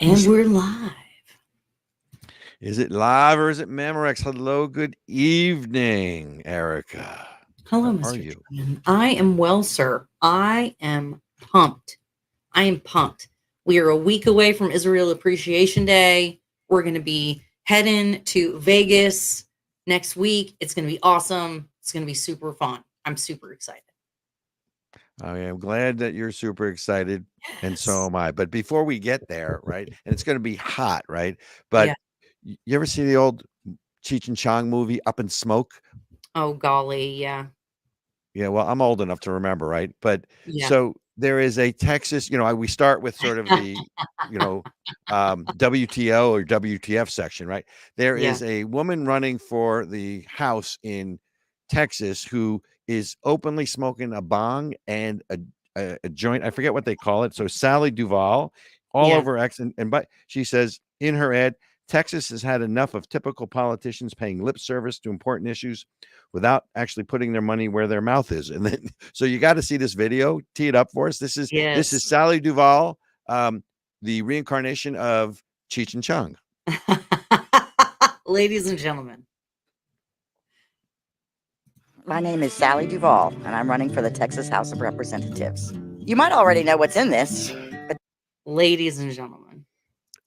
And we're live. Is it live or is it Memorex? Hello, good evening, Ericka. Hello, How are Mr. you? Chernin. I am well, sir. I am pumped. I am pumped. We are a week away from Israel Appreciation Day. We're going to be heading to Vegas next week. It's going to be awesome. It's going to be super fun. I'm super excited. I'm glad that you're super excited, and so Yes. am I. But before we get there, right, and it's going to be hot, right? But Yeah. you ever see the old Cheech and Chong movie, Up in Smoke? Oh, golly. Yeah. Yeah, well, I'm old enough to remember, right? But Yeah. so there is a Texas, we start with sort of the, WTO or WTF section, right? There Yeah. is a woman running for the House in Texas who is openly smoking a bong and a joint. I forget what they call it. So Sally Duvall, all Yeah. over X, but she says in her ad, Texas has had enough of typical politicians paying lip service to important issues without actually putting their money where their mouth is. And then, so you got to see this video. Tee it up for us. This is Yes. Sally Duvall, the reincarnation of Cheech and Chong. Ladies and gentlemen. My name is Sally Duvall, and I'm running for the Texas House of Representatives. You might already know what's in this, but Ladies and gentlemen.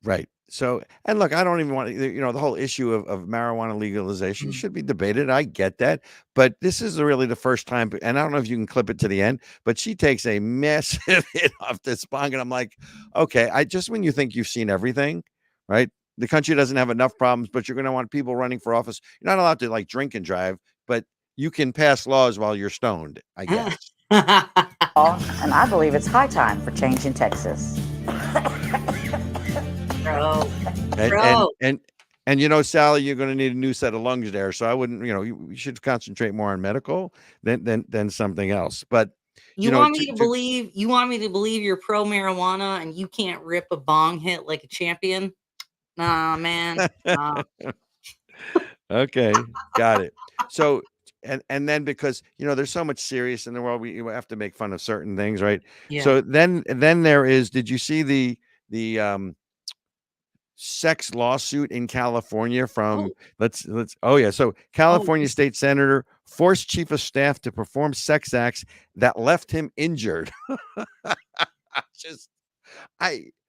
Right. So, and look, I don't even want to, the whole issue of marijuana legalization should be debated. I get that. But this is really the first time, and I don't know if you can clip it to the end, but she takes a massive hit off this bong. And I'm like, okay, when you think you've seen everything, right? The country doesn't have enough problems, but you're going to want people running for office. You're not allowed to like drink and drive, but you can pass laws while you're stoned, I guess. and I believe it's high time for change in Texas. Bro. And Sally, you're going to need a new set of lungs there. So I wouldn't, you should concentrate more on medical than something else. But you want me to believe you're pro marijuana and you can't rip a bong hit like a champion? Nah, man. Nah. Okay, got it. So and then because there's so much serious in the world, we have to make fun of certain things, right? Yeah. So then there is. Did you see the sex lawsuit in California from so California state senator forced chief of staff to perform sex acts that left him injured.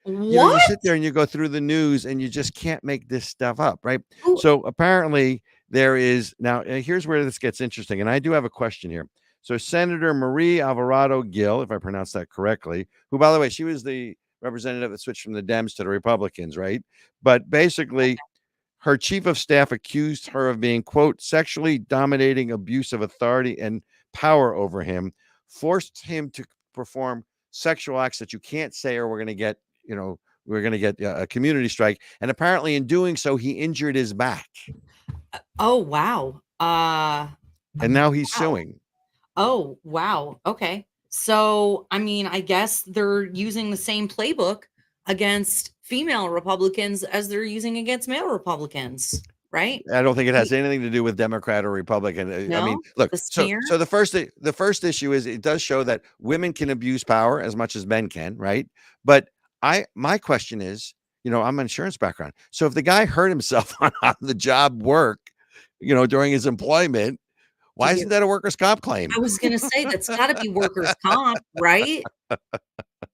You sit there and you go through the news and you just can't make this stuff up, right? Ooh. So apparently there is now here's where this gets interesting, and I do have a question here. So Senator Marie Alvarado Gil, if I pronounced that correctly, who, by the way, she was the representative that switched from the Dems to the Republicans, right? But basically, her chief of staff accused her of being, quote, sexually dominating, abuse of authority and power over him, forced him to perform sexual acts that you can't say, or we're going to get a community strike. And apparently in doing so, he injured his back. Oh, wow. And now he's suing. Oh, wow. Okay. So, I mean, I guess they're using the same playbook against female Republicans as they're using against male Republicans, right? I don't think it has anything to do with Democrat or Republican. No? I mean, look, The so smear? the first issue is it does show that women can abuse power as much as men can, right? But my question is, I'm an insurance background. So if the guy hurt himself on the job work, during his employment, why isn't that a workers' comp claim? I was going to say that's got to be workers' comp, right?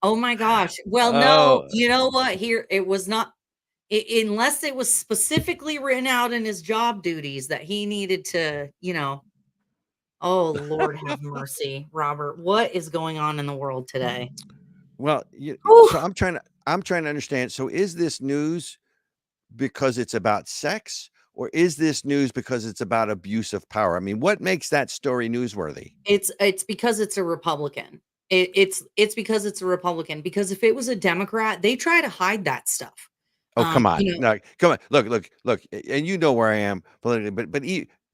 Oh my gosh. Well, no, you know what? Here, it was not, unless it was specifically written out in his job duties that he needed to, oh, Lord have mercy, Robert. What is going on in the world today? Well, so I'm trying to understand. So is this news because it's about sex, or is this news because it's about abuse of power? I mean, what makes that story newsworthy? It's because it's a Republican. It's because it's a Republican. Because if it was a Democrat, they try to hide that stuff. Oh, come on. No, come on. Look. And you know where I am politically, but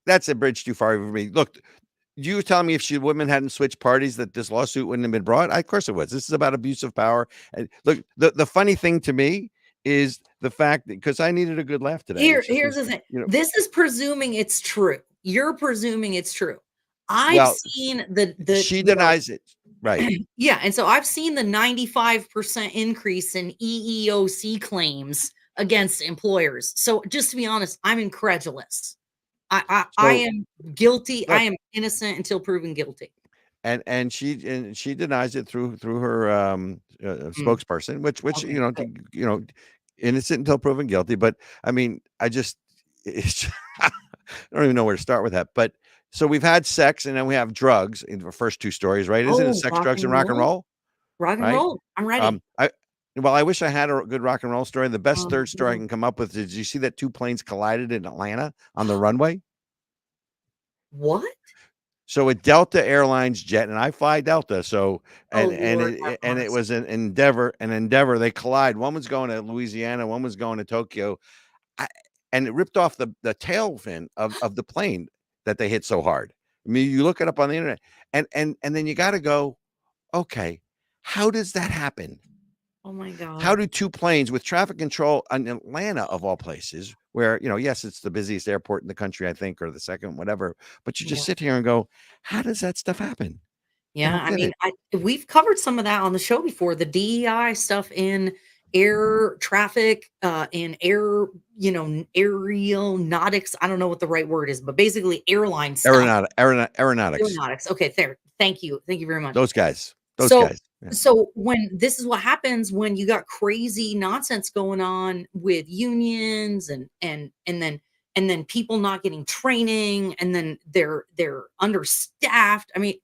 that's a bridge too far for me. Look, you telling me if women hadn't switched parties that this lawsuit wouldn't have been brought? Of course it was. This is about abuse of power. And look, the funny thing to me is the fact that, because I needed a good laugh today. Here's the thing. This is presuming it's true. You're presuming it's true. I've seen the she denies it. Right. Yeah, and so I've seen the 95% increase in EEOC claims against employers. So just to be honest, I'm incredulous. I So am guilty. I look, am innocent until proven guilty. and she denies it through her Mm, spokesperson, which okay, good. innocent until proven guilty. But I mean, it's I don't even know where to start with that. But so we've had sex, and then we have drugs in the first two stories, right? Isn't it Oh, sex, rock drugs, and and rock and roll? roll, Rock and right? roll. I'm ready. I Well, I wish I had a good rock and roll story. The best third story I Mhm. can come up with is, did you see that two planes collided in Atlanta on the runway? What? So a Delta Airlines jet, and I fly Delta. So Oh, and Lord have it mercy. was an Endeavor. They collide. One was going to Louisiana, one was going to Tokyo. I, and it ripped off the tail fin of the plane that they hit so hard. I mean, you look it up on the internet, and then you got to go, okay, how does that happen? Oh my How god. do two planes with traffic control in Atlanta, of all places, where, yes, it's the busiest airport in the country, I think, or the second, whatever, but you just Yeah. sit here and go, how does that stuff happen? I Yeah, don't I get mean, it. we've covered some of that on the show before, the DEI stuff in air traffic, in air, aerial nautics. I don't know what the right word is, but basically airline stuff. Aeronautics. Aeronautics. Okay, there. Thank you. Thank you very much. Those guys. Those So guys. Yeah. so when this is what happens when you got crazy nonsense going on with unions and then people not getting training and then they're understaffed. I mean,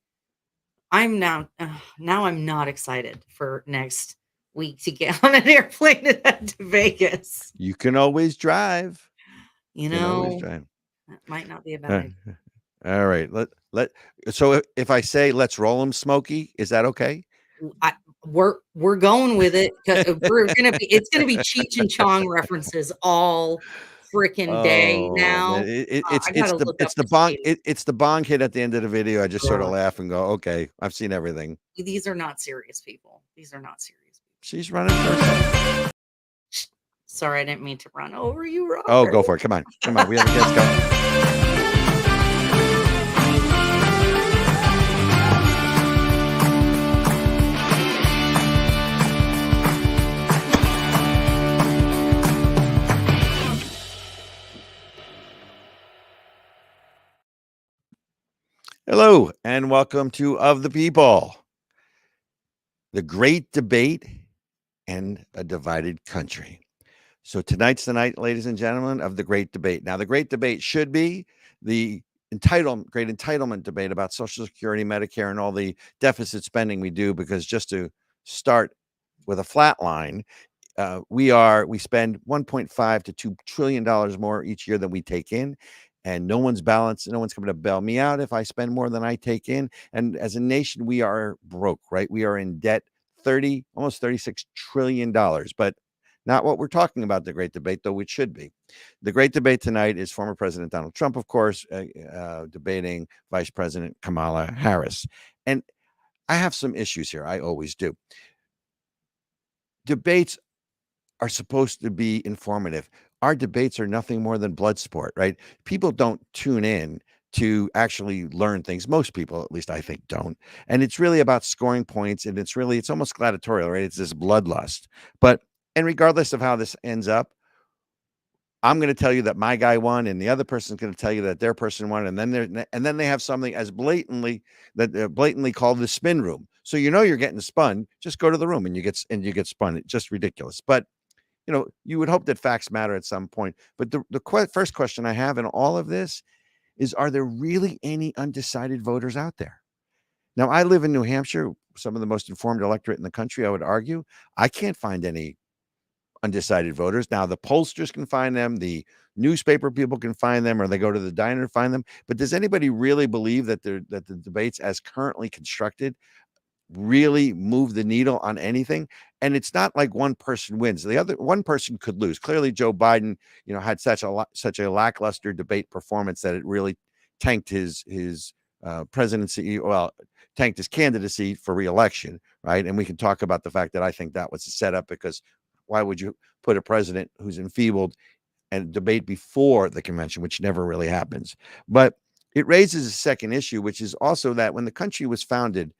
now I'm not excited for next week to get on an airplane and head to Vegas. You can always drive. You Can always know, drive. that might not be a bad Uh, idea. all right. So if I say let's roll them, Smokey, is that okay? I we're going with it. It's gonna be Cheech and Chong references all freaking day Oh man, now. I gotta look up this video. it's the bong hit at the end of the video. I just sort of Ugh, laugh and go, okay, I've seen everything. these are not serious people. These are not serious people. She's running for herself. Sorry, I didn't mean to run over you, Oh, Robert. go for it. Come on. Come on. We have a guest coming. Hello, and welcome to Of the People, the great debate and a divided country. So tonight's the night, ladies and gentlemen, of the great debate. Now, the great debate should be the great entitlement debate about Social Security, Medicare, and all the deficit spending we do, because just to start with a flat line, we spend 1.5 to $2 trillion more each year than we take in, and no one's balanced. No one's coming to bail me out if I spend more than I take in. And as a nation, we are broke, right? We are in debt, almost $36 trillion. But not what we're talking about, the great debate, though it should be. The great debate tonight is former President Donald Trump, of course, debating Vice President Kamala Harris. And I have some issues here. I always do. Debates are supposed to be informative. Our debates are nothing more than blood sport, right? People don't tune in to actually learn things. Most people, at least I think, don't. And it's really about scoring points, and it's almost gladiatorial, right? It's this bloodlust. And regardless of how this ends up, I'm going to tell you that my guy won, and the other person's going to tell you that their person won, and then they have something as blatantly called the spin room. So you're getting spun. Just go to the room and you get spun. It's just ridiculous. But you would hope that facts matter at some point. But the first question I have in all of this is: are there really any undecided voters out there? Now, I live in New Hampshire, some of the most informed electorate in the country. I would argue I can't find any undecided voters. Now, the pollsters can find them, the newspaper people can find them, or they go to the diner to find them. But does anybody really believe that the debates, as currently constructed, really move the needle on anything? And it's not like one person wins. The other one person could lose. Clearly, Joe Biden, had such a lackluster debate performance that it really tanked his presidency. Well, tanked his candidacy for reelection, right? And we can talk about the fact that I think that was a setup, because why would you put a president who's enfeebled and debate before the convention, which never really happens? But it raises a second issue, which is also that when the country was founded,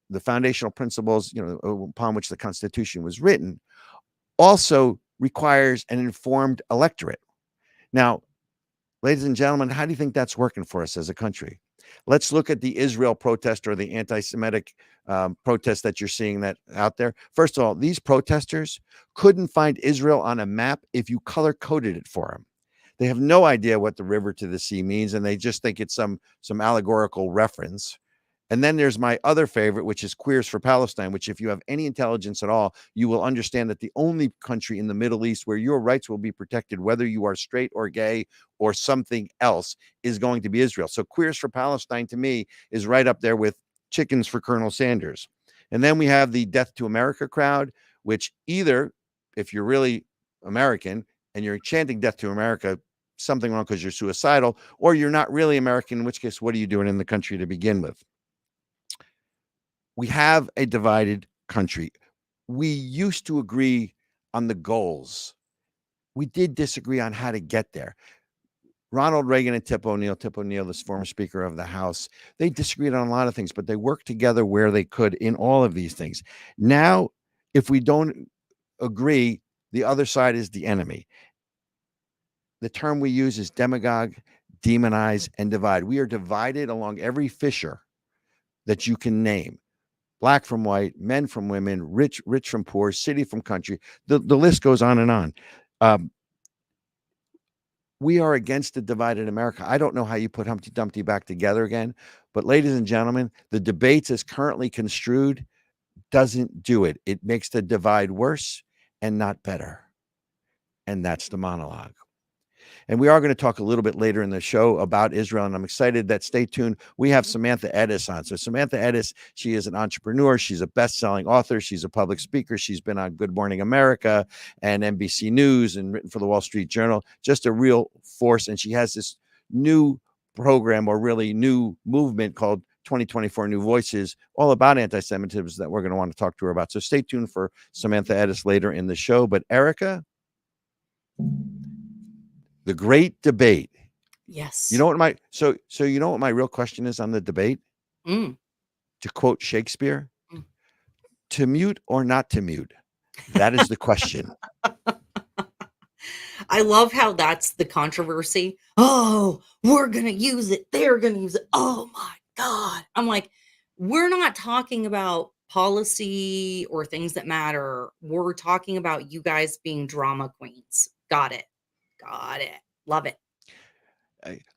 the foundational principles, upon which the Constitution was written, also requires an informed electorate. Now, ladies and gentlemen, how do you think that's working for us as a country? Let's look at the Israel protest or the anti-Semitic protest that you're seeing that out there. First of all, these protesters couldn't find Israel on a map if you color-coded it for them. They have no idea what the river to the sea means, and they just think it's some allegorical reference. And then there's my other favorite, which is Queers for Palestine, which, if you have any intelligence at all, you will understand that the only country in the Middle East where your rights will be protected, whether you are straight or gay or something else, is going to be Israel. So Queers for Palestine, to me, is right up there with Chickens for Colonel Sanders. And then we have the Death to America crowd, which either, if you're really American and you're chanting Death to America, something wrong because you're suicidal, or you're not really American, in which case, what are you doing in the country to begin with? We have a divided country. We used to agree on the goals. We did disagree on how to get there. Ronald Reagan and Tip O'Neill, the former Speaker of the House, they disagreed on a lot of things, but they worked together where they could in all of these things. Now, if we don't agree, the other side is the enemy. The term we use is demagogue, demonize, and divide. We are divided along every fissure that you can name. Black from white, men from women, rich from poor, city from country. The list goes on and on. We are against a divided America. I don't know how you put Humpty Dumpty back together again, but ladies and gentlemen, the debates as currently construed doesn't do it. It makes the divide worse and not better. And that's the monologue. And we are going to talk a little bit later in the show about Israel, and I'm excited that, stay tuned, we have Samantha Ettus on. So Samantha Ettus, she is an entrepreneur. She's a best-selling author. She's a public speaker. She's been on Good Morning America and NBC News and written for the Wall Street Journal. Just a real force. And she has this new program, or really new movement, called 2024 New Voices, all about anti-Semitism, that we're going to want to talk to her about. So stay tuned for Samantha Ettus later in the show. But Ericka, the great debate. Yes. You know what you know what my real question is on the debate? To quote Shakespeare, to mute or not to mute? That is the question. I love how that's the controversy. Oh, we're going to use it. They're going to use it. Oh my God. I'm like, we're not talking about policy or things that matter. We're talking about you guys being drama queens. Got it. Love it.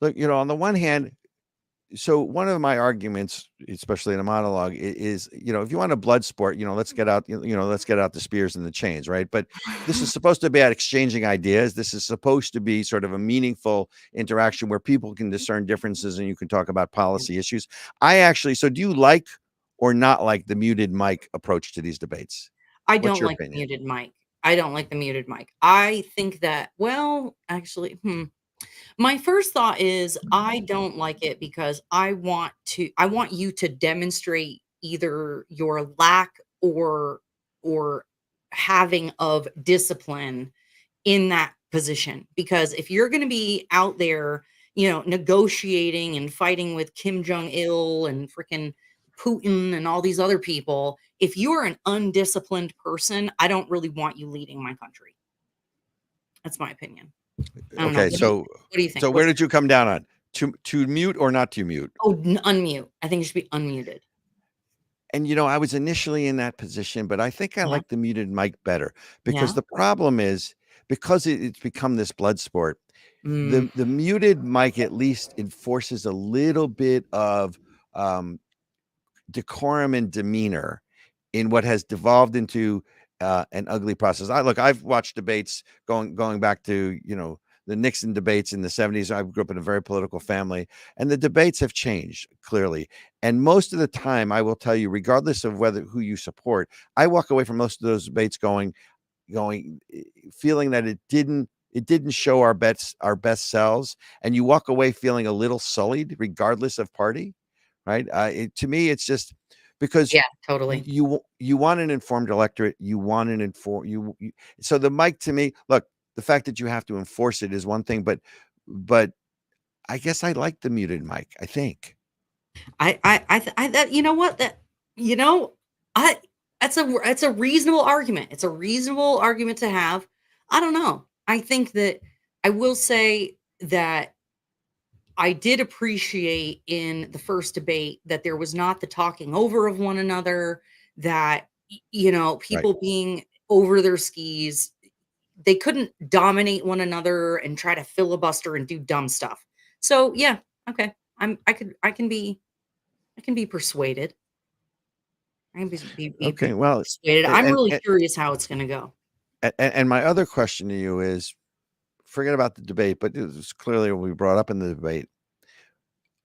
Look, on the one hand, so one of my arguments, especially in a monologue, is, if you want a blood sport, let's get out the spears and the chains, right? But this is supposed to be about exchanging ideas. This is supposed to be sort of a meaningful interaction where people can discern differences and you can talk about policy issues. So do you like or not like the muted mic approach to these debates? I don't like the muted mic. I don't like the muted mic. I think that, well, actually, my first thought is I don't like it because I want you to demonstrate either your lack or having of discipline in that position. Because if you're going to be out there, negotiating and fighting with Kim Jong-il and freaking Putin and all these other people, if you're an undisciplined person, I don't really want you leading my country. That's my opinion. Okay, so what do you think? So where did you come down on? To mute or not to mute? Oh, unmute. I think it should be unmuted. And I was initially in that position, but I think I like the muted mic better, because the problem is, because it's become this blood sport, the muted mic at least enforces a little bit of decorum and demeanor in what has devolved into an ugly process. I've watched debates going back to the Nixon debates in the 70s. I grew up in a very political family, and the debates have changed clearly. And most of the time, I will tell you, regardless of who you support, I walk away from most of those debates feeling that it didn't show our best selves, and you walk away feeling a little sullied, regardless of party. Right? To me, it's just because totally. You want an informed electorate. You want an informed So the mic, to me, look, the fact that you have to enforce it is one thing, but I guess I like the muted mic. I think. That, you know what, that You know, I that's a reasonable argument. It's a reasonable argument to have. I don't know. I think that I will say that I did appreciate in the first debate that there was not the talking over of one another, that Right. people being over their skis. They couldn't dominate one another and try to filibuster and do dumb stuff. So yeah, okay. I can be persuaded. I can be Okay. Well, persuaded. and I'm and, really and curious how it's gonna go. and my other question to you is, forget about the debate, but this is clearly what we brought up in the debate.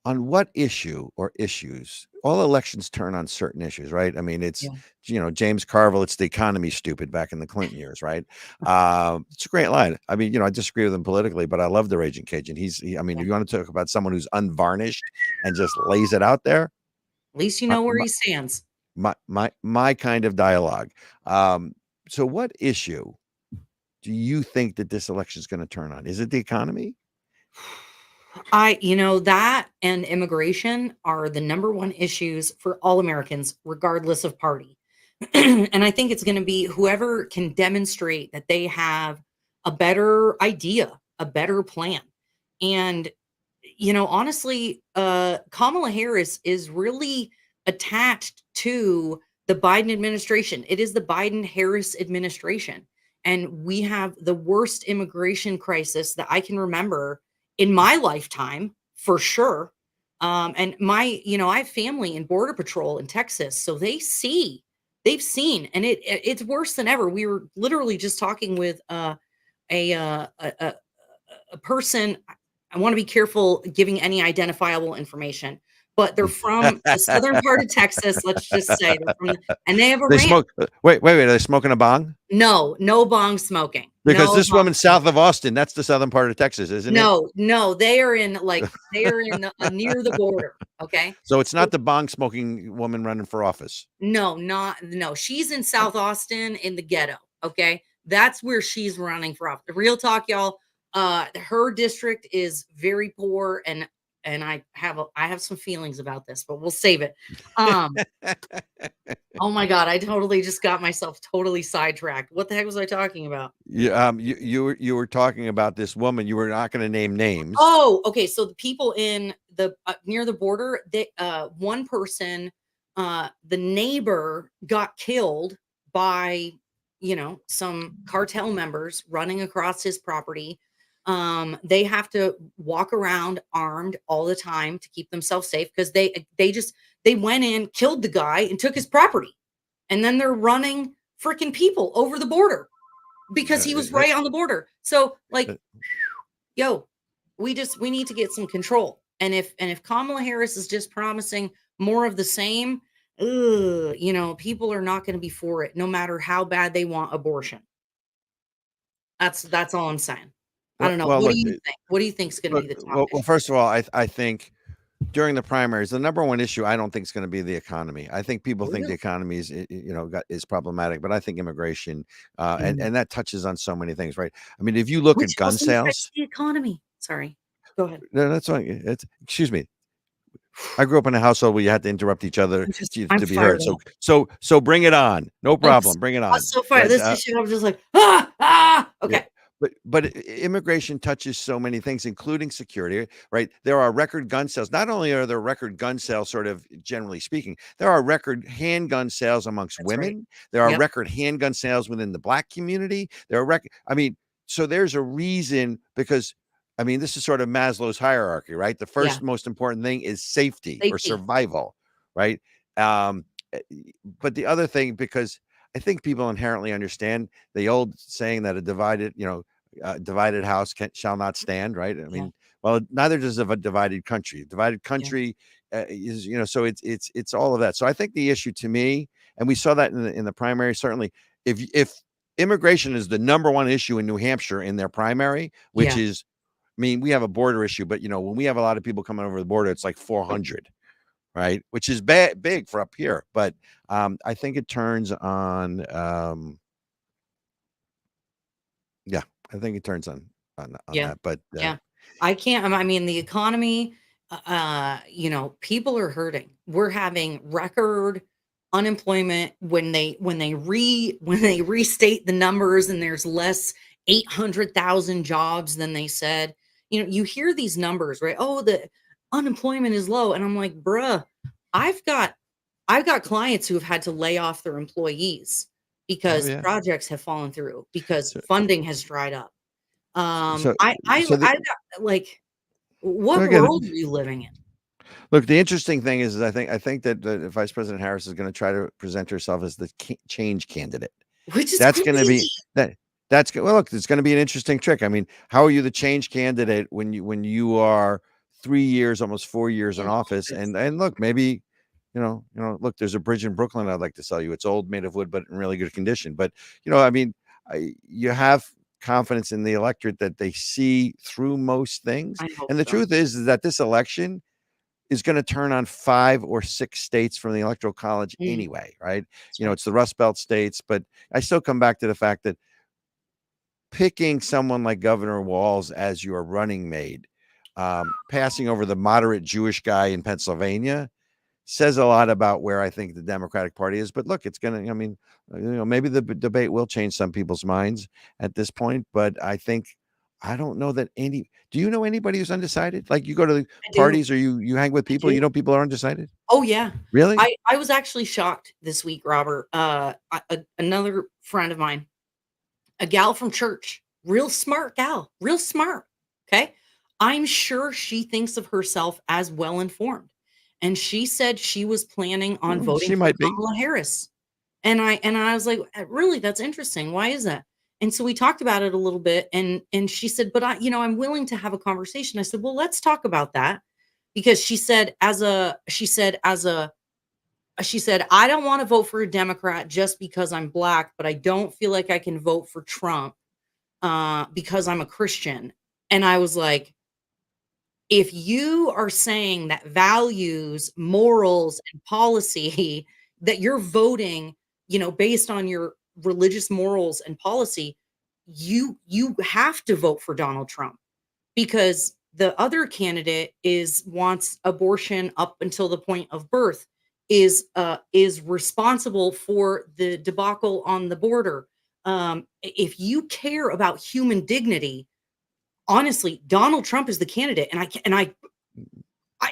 On what issue or issues? All elections turn on certain issues, right? I mean, it's Yeah. James Carville. It's the economy, stupid, back in the Clinton years, right? It's a great line. I mean, I disagree with him politically, but I love the Raging Cajun. I mean, Yeah. if you want to talk about someone who's unvarnished and just lays it out there, At least you my know where my he stands. my kind of dialogue. Um, so, what issue do you think that this election is going to turn on? Is it the economy? That and immigration are the number one issues for all Americans, regardless of party. And I think it's going to be whoever can demonstrate that they have a better idea, a better plan. And, honestly, Kamala Harris is really attached to the Biden administration. It is the Biden Harris administration. And we have the worst immigration crisis that I can remember in my lifetime, for sure. And I have family in Border Patrol in Texas, so they've seen, and it's worse than ever. We were literally just talking with a uh, a, a, a person. I want to be careful giving any identifiable information, but they're from the southern part of Texas. Let's just say and they have a They ranch. smoke. Wait. Are they smoking a bong? No, no bong smoking. Because No this bong woman's south smoking. of Austin. That's the southern part of Texas, isn't it? No, no, they are in near the border. Okay, So it's so not the bong smoking woman running for office. no. She's in South Austin in the ghetto. Okay, that's where she's running for office. Real talk, y'all. Her district is very poor, and I have some feelings about this, but we'll save it. Um, oh my god, I totally just got myself totally sidetracked. What the heck was I talking about? You were talking about this woman. You were not going to name names. Oh, okay. So the people in the near the border, one person, the neighbor got killed by, some cartel members running across his property. They have to walk around armed all the time to keep themselves safe because they went in, killed the guy, and took his property, and then they're running freaking people over the border because Uh, he was uh, right on the border. So like, uh, yo, we need to get some control. And if Kamala Harris is just promising more of the same, people are not going to be for it, no matter how bad they want abortion. That's all I'm saying. I don't know. well, What do look, you think? What do you think is going to be the top well, issue? first of all, I think during the primaries, the number one issue I don't think is going to be the economy. I think people think the Really? economy is problematic, but I think immigration, and Mm. that touches on so many things, right? I mean, if you look at Which gun also affects sales, the economy. Sorry. Go ahead. no, that's fine. Excuse me. I grew up in a household where you had to interrupt each other I'm to be fired heard. up. So bring it on. No problem. Bring it I'm on. so fired. But This issue, I'm just like, ah, ah. yeah, Okay. but immigration touches so many things, including security, right? There are record gun sales. Not only are there record gun sales, sort of generally speaking, there are record handgun sales amongst That's right. women. There are Yep. record handgun sales within the Black community. There are record. I mean, so there's a reason because. I mean, this is sort of Maslow's hierarchy, right? The Yeah. first most important thing is safety or Safety. survival, right? Um, eh, but the other thing, because I think people inherently understand the old saying that a divided house shall not stand, right? I Yeah. mean, well, neither does a divided country. A divided Yeah. country is, so it's all of that. So I think the issue to me, and we saw that in the primary, certainly, if immigration is the number one issue in New Hampshire in their primary, which Yeah. is, I mean, we have a border issue, but when we have a lot of people coming over the border, it's like 400, right? Which is big for up here. But I think it turns on. Yeah, I think it turns on Yeah. that. But Yeah. I mean, the economy, people are hurting. We're having record unemployment when they restate the numbers and there's less 800,000 jobs than they said. You hear these numbers, right? Oh, the unemployment is low, and I'm like, bruh, I've got clients who have had to lay off their employees Oh because yeah. projects have fallen through because So funding has dried up. so I so the got, like, what again, world are you living in? look, the interesting thing is I think that Vice President Harris is going to try to present herself as the change candidate. Which is That's going to be crazy. that. Well, look, it's going to be an interesting trick. I mean, how are you the change candidate when you are 3 years, almost 4 years in In office? office. And look, maybe look, there's a bridge in Brooklyn I'd like to sell you. It's old, made of wood, but in really good condition. But I mean, you have confidence in the electorate that they see through most things. I hope And the so. truth is that this election is going to turn on 5 or 6 states from the electoral college Mm, anyway, right? that's right. It's the Rust Belt states, but I still come back to the fact that picking someone like Governor Walz as your running mate, passing over the moderate Jewish guy in Pennsylvania, says a lot about where I think the Democratic Party is. But look, it's going to, I mean, maybe the debate will change some people's minds at this point, but I don't know that do you know anybody who's undecided? Like, you go to the I do. parties or you hang with I people, do. people are undecided? Oh, yeah. Really? I was actually shocked this week, Robert. Another friend of mine, a gal from church, real smart gal, real smart. Okay. I'm sure she thinks of herself as well informed. And she said she was planning on voting She for might be. Kamala Harris. And I was like, really, that's interesting. Why is that? And so we talked about it a little bit, and she said, but I'm willing to have a conversation. I said, well, let's talk about that. Because she said, I don't want to vote for a Democrat just because I'm black, but I don't feel like I can vote for Trump because I'm a Christian. And I was like, if you are saying that values, morals, and policy, that you're voting, based on your religious morals and policy, you have to vote for Donald Trump, because the other candidate wants abortion up until the point of birth, is responsible for the debacle on the border. If you care about human dignity, honestly, Donald Trump is the candidate.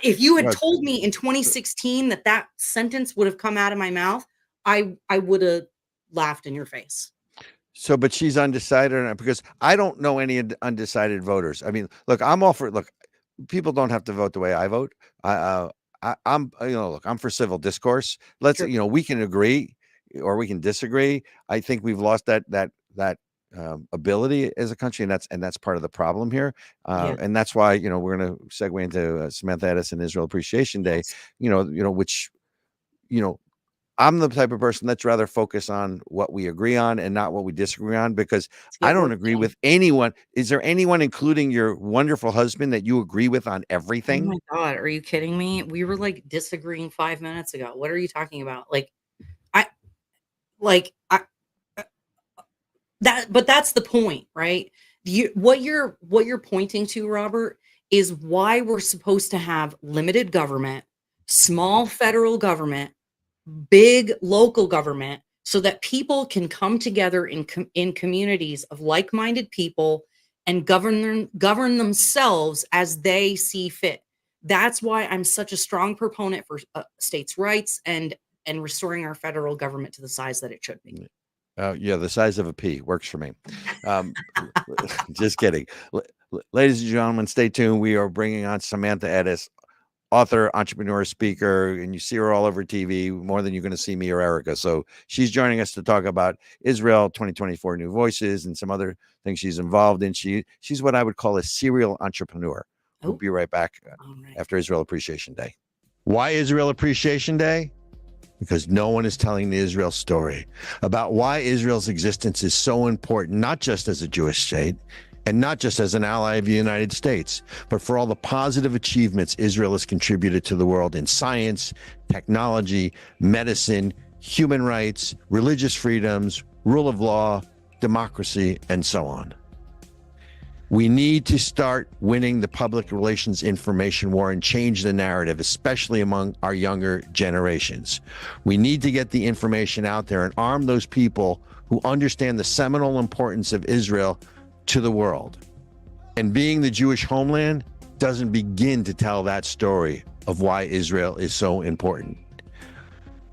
If you had Well, told me in 2016 that sentence would have come out of my mouth, I would have laughed in your face. so, but she's undecided on it, because I don't know any undecided voters. I mean, look, I'm all for it. Look, people don't have to vote the way I vote. I'm look, I'm for civil discourse. Let's, Sure. We can agree or we can disagree. I think we've lost that ability as a country, and that's part of the problem here. Yeah. And that's why, we're going to segue into Samantha Ettus and Israel Appreciation Day. Yes. Which I'm the type of person that's rather focus on what we agree on and not what we disagree on, because Let's I get don't work agree done. with anyone. Is there anyone, including your wonderful husband, that you agree with on Oh everything? my God, are you kidding me? We were like disagreeing 5 minutes ago. What are you talking about? I I but that's the point, right? What you're pointing to, Robert, is why we're supposed to have limited government, small federal government, big local government, so that people can come together in communities of like-minded people and govern themselves as they see fit. That's why I'm such a strong proponent for states' rights and restoring our federal government to the size that it should be. Yeah, the size of a pea works for me. Um, just kidding. Ladies and gentlemen, stay tuned. We are bringing on Samantha Ettus, author, entrepreneur, speaker, and you see her all over TV more than you're going to see me or Ericka. So she's joining us to talk about Israel 2024 New Voices and some other things she's involved in. She's what I would call a serial entrepreneur. We'll Oh, be right back all right. after Israel Appreciation Day. Why Israel Appreciation Day? Because no one is telling the Israel story about why Israel's existence is so important, not just as a Jewish state and not just as an ally of the United States, but for all the positive achievements Israel has contributed to the world in science, technology, medicine, human rights, religious freedoms, rule of law, democracy, and so on. We need to start winning the public relations information war and change the narrative, especially among our younger generations. We need to get the information out there and arm those people who understand the seminal importance of Israel to the world. And being the Jewish homeland doesn't begin to tell that story of why Israel is so important.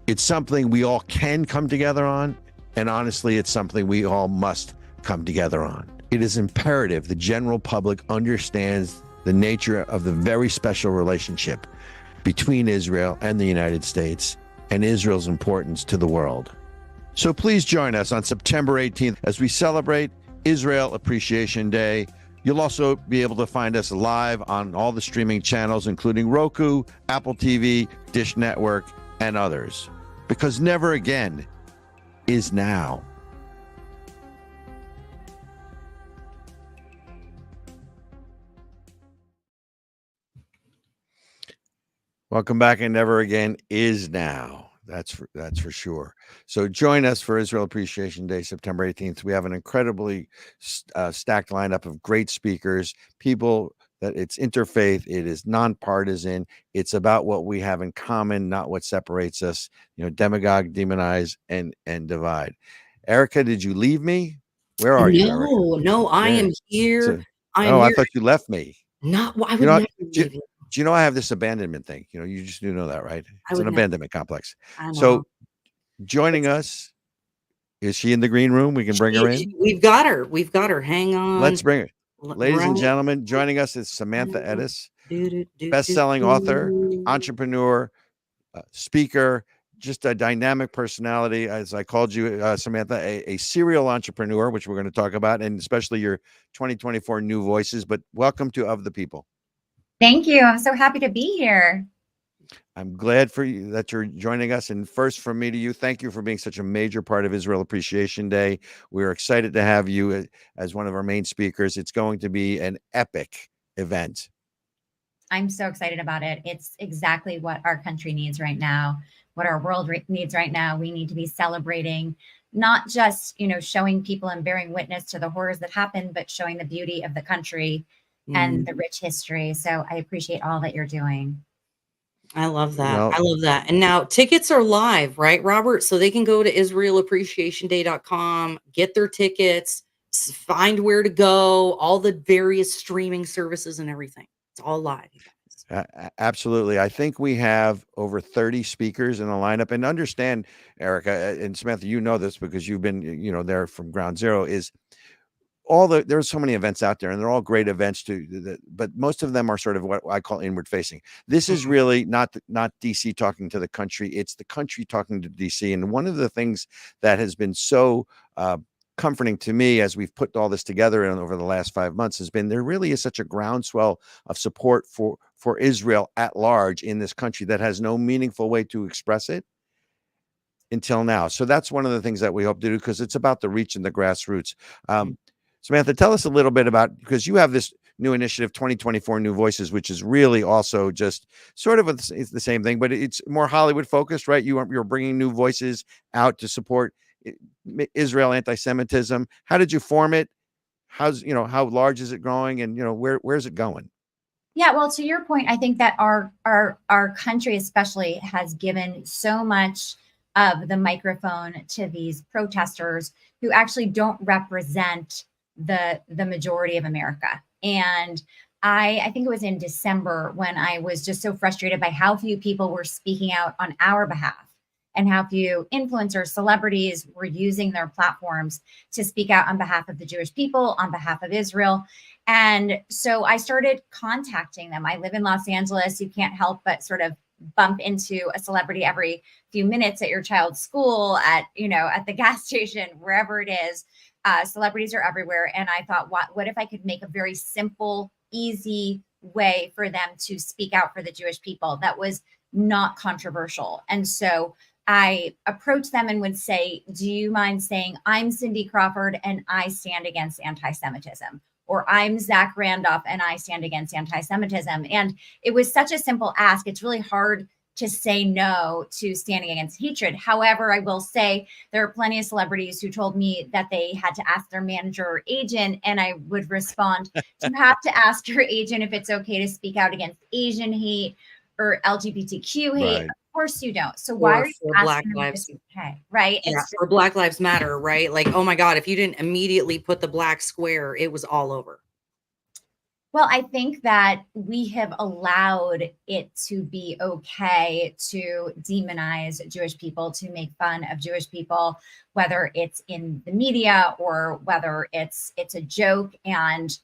It's something we all can come together on, and honestly, it's something we all must come together on. It is imperative the general public understands the nature of the very special relationship between Israel and the United States and Israel's importance to the world. So please join us on September 18th as we celebrate Israel Appreciation Day. You'll also be able to find us live on all the streaming channels, including Roku, Apple TV, Dish Network, and others. Because never again is now. Welcome back, and never again is now. That's for sure. So join us for Israel Appreciation Day, September 18th. We have an incredibly stacked lineup of great speakers, people that it's interfaith, it is nonpartisan, it's about what we have in common, not what separates us. Demagogue, demonize, and divide. Ericka, did you leave me? Where are you, Ericka? No, I am here. I thought you left me. I would never leave you. Do you know I have this abandonment thing? You just do know that, right? It's an abandonment complex. I know. So joining us, is she in the green room? We can bring her in. We've got her. Hang on. Let's bring her. Ladies and gentlemen, joining us is Samantha Ettus, best-selling author, entrepreneur, speaker, just a dynamic personality. As I called you, Samantha, a serial entrepreneur, which we're going to talk about, and especially your 2024 new voices. But welcome to Of the People. Thank you. I'm so happy to be here. I'm glad for you that you're joining us. And first, from me to you, thank you for being such a major part of Israel Appreciation Day. We're excited to have you as one of our main speakers. It's going to be an epic event. I'm so excited about it. It's exactly what our country needs right now, what our world needs right now. We need to be celebrating, not just, showing people and bearing witness to the horrors that happen, but showing the beauty of the country and the rich history. So I appreciate all that you're doing. I love that. And now tickets are live, right, Robert? So they can go to israelappreciationday.com, get their tickets, find where to go, all the various streaming services and everything. It's all live. Absolutely. I think we have over 30 speakers in the lineup. And understand, Ericka and Samantha, you know this because you've been, there from ground zero, is there's so many events out there, and they're all great events too, but most of them are sort of what I call inward facing. This is really not DC talking to the country. It's the country talking to DC. And one of the things that has been so comforting to me as we've put all this together over the last 5 months has been there really is such a groundswell of support for Israel at large in this country that has no meaningful way to express it until now. So that's one of the things that we hope to do, because it's about the reach and the grassroots. Samantha, tell us a little bit about, because you have this new initiative, 2024 New Voices, which is really also just sort of it's the same thing, but it's more Hollywood focused, right? You're bringing new voices out to support Israel anti-Semitism. How did you form it? How large is it growing, and where's it going? Yeah, well, to your point, I think that our country especially has given so much of the microphone to these protesters who actually don't represent the majority of America. And I think it was in December when I was just so frustrated by how few people were speaking out on our behalf and how few influencers, celebrities were using their platforms to speak out on behalf of the Jewish people, on behalf of Israel. And so I started contacting them. I live in Los Angeles. You can't help but sort of bump into a celebrity every few minutes at your child's school, at the gas station, wherever it is. Celebrities are everywhere. And I thought, what if I could make a very simple, easy way for them to speak out for the Jewish people that was not controversial? And so I approached them and would say, do you mind saying, I'm Cindy Crawford and I stand against anti-Semitism? Or I'm Zach Randolph and I stand against anti-Semitism. And it was such a simple ask. It's really hard to say no to standing against hatred. However, I will say there are plenty of celebrities who told me that they had to ask their manager or agent, and I would respond, you have to ask your agent if it's okay to speak out against Asian hate or LGBTQ hate. Right. Of course you don't. So why Or are you for Black asking them if Lives. it's okay? Right? Yeah, It's or Black Lives Matter, right? Like, oh my God, if you didn't immediately put the black square, it was all over. Well, I think that we have allowed it to be okay to demonize Jewish people, to make fun of Jewish people, whether it's in the media or whether it's a joke. And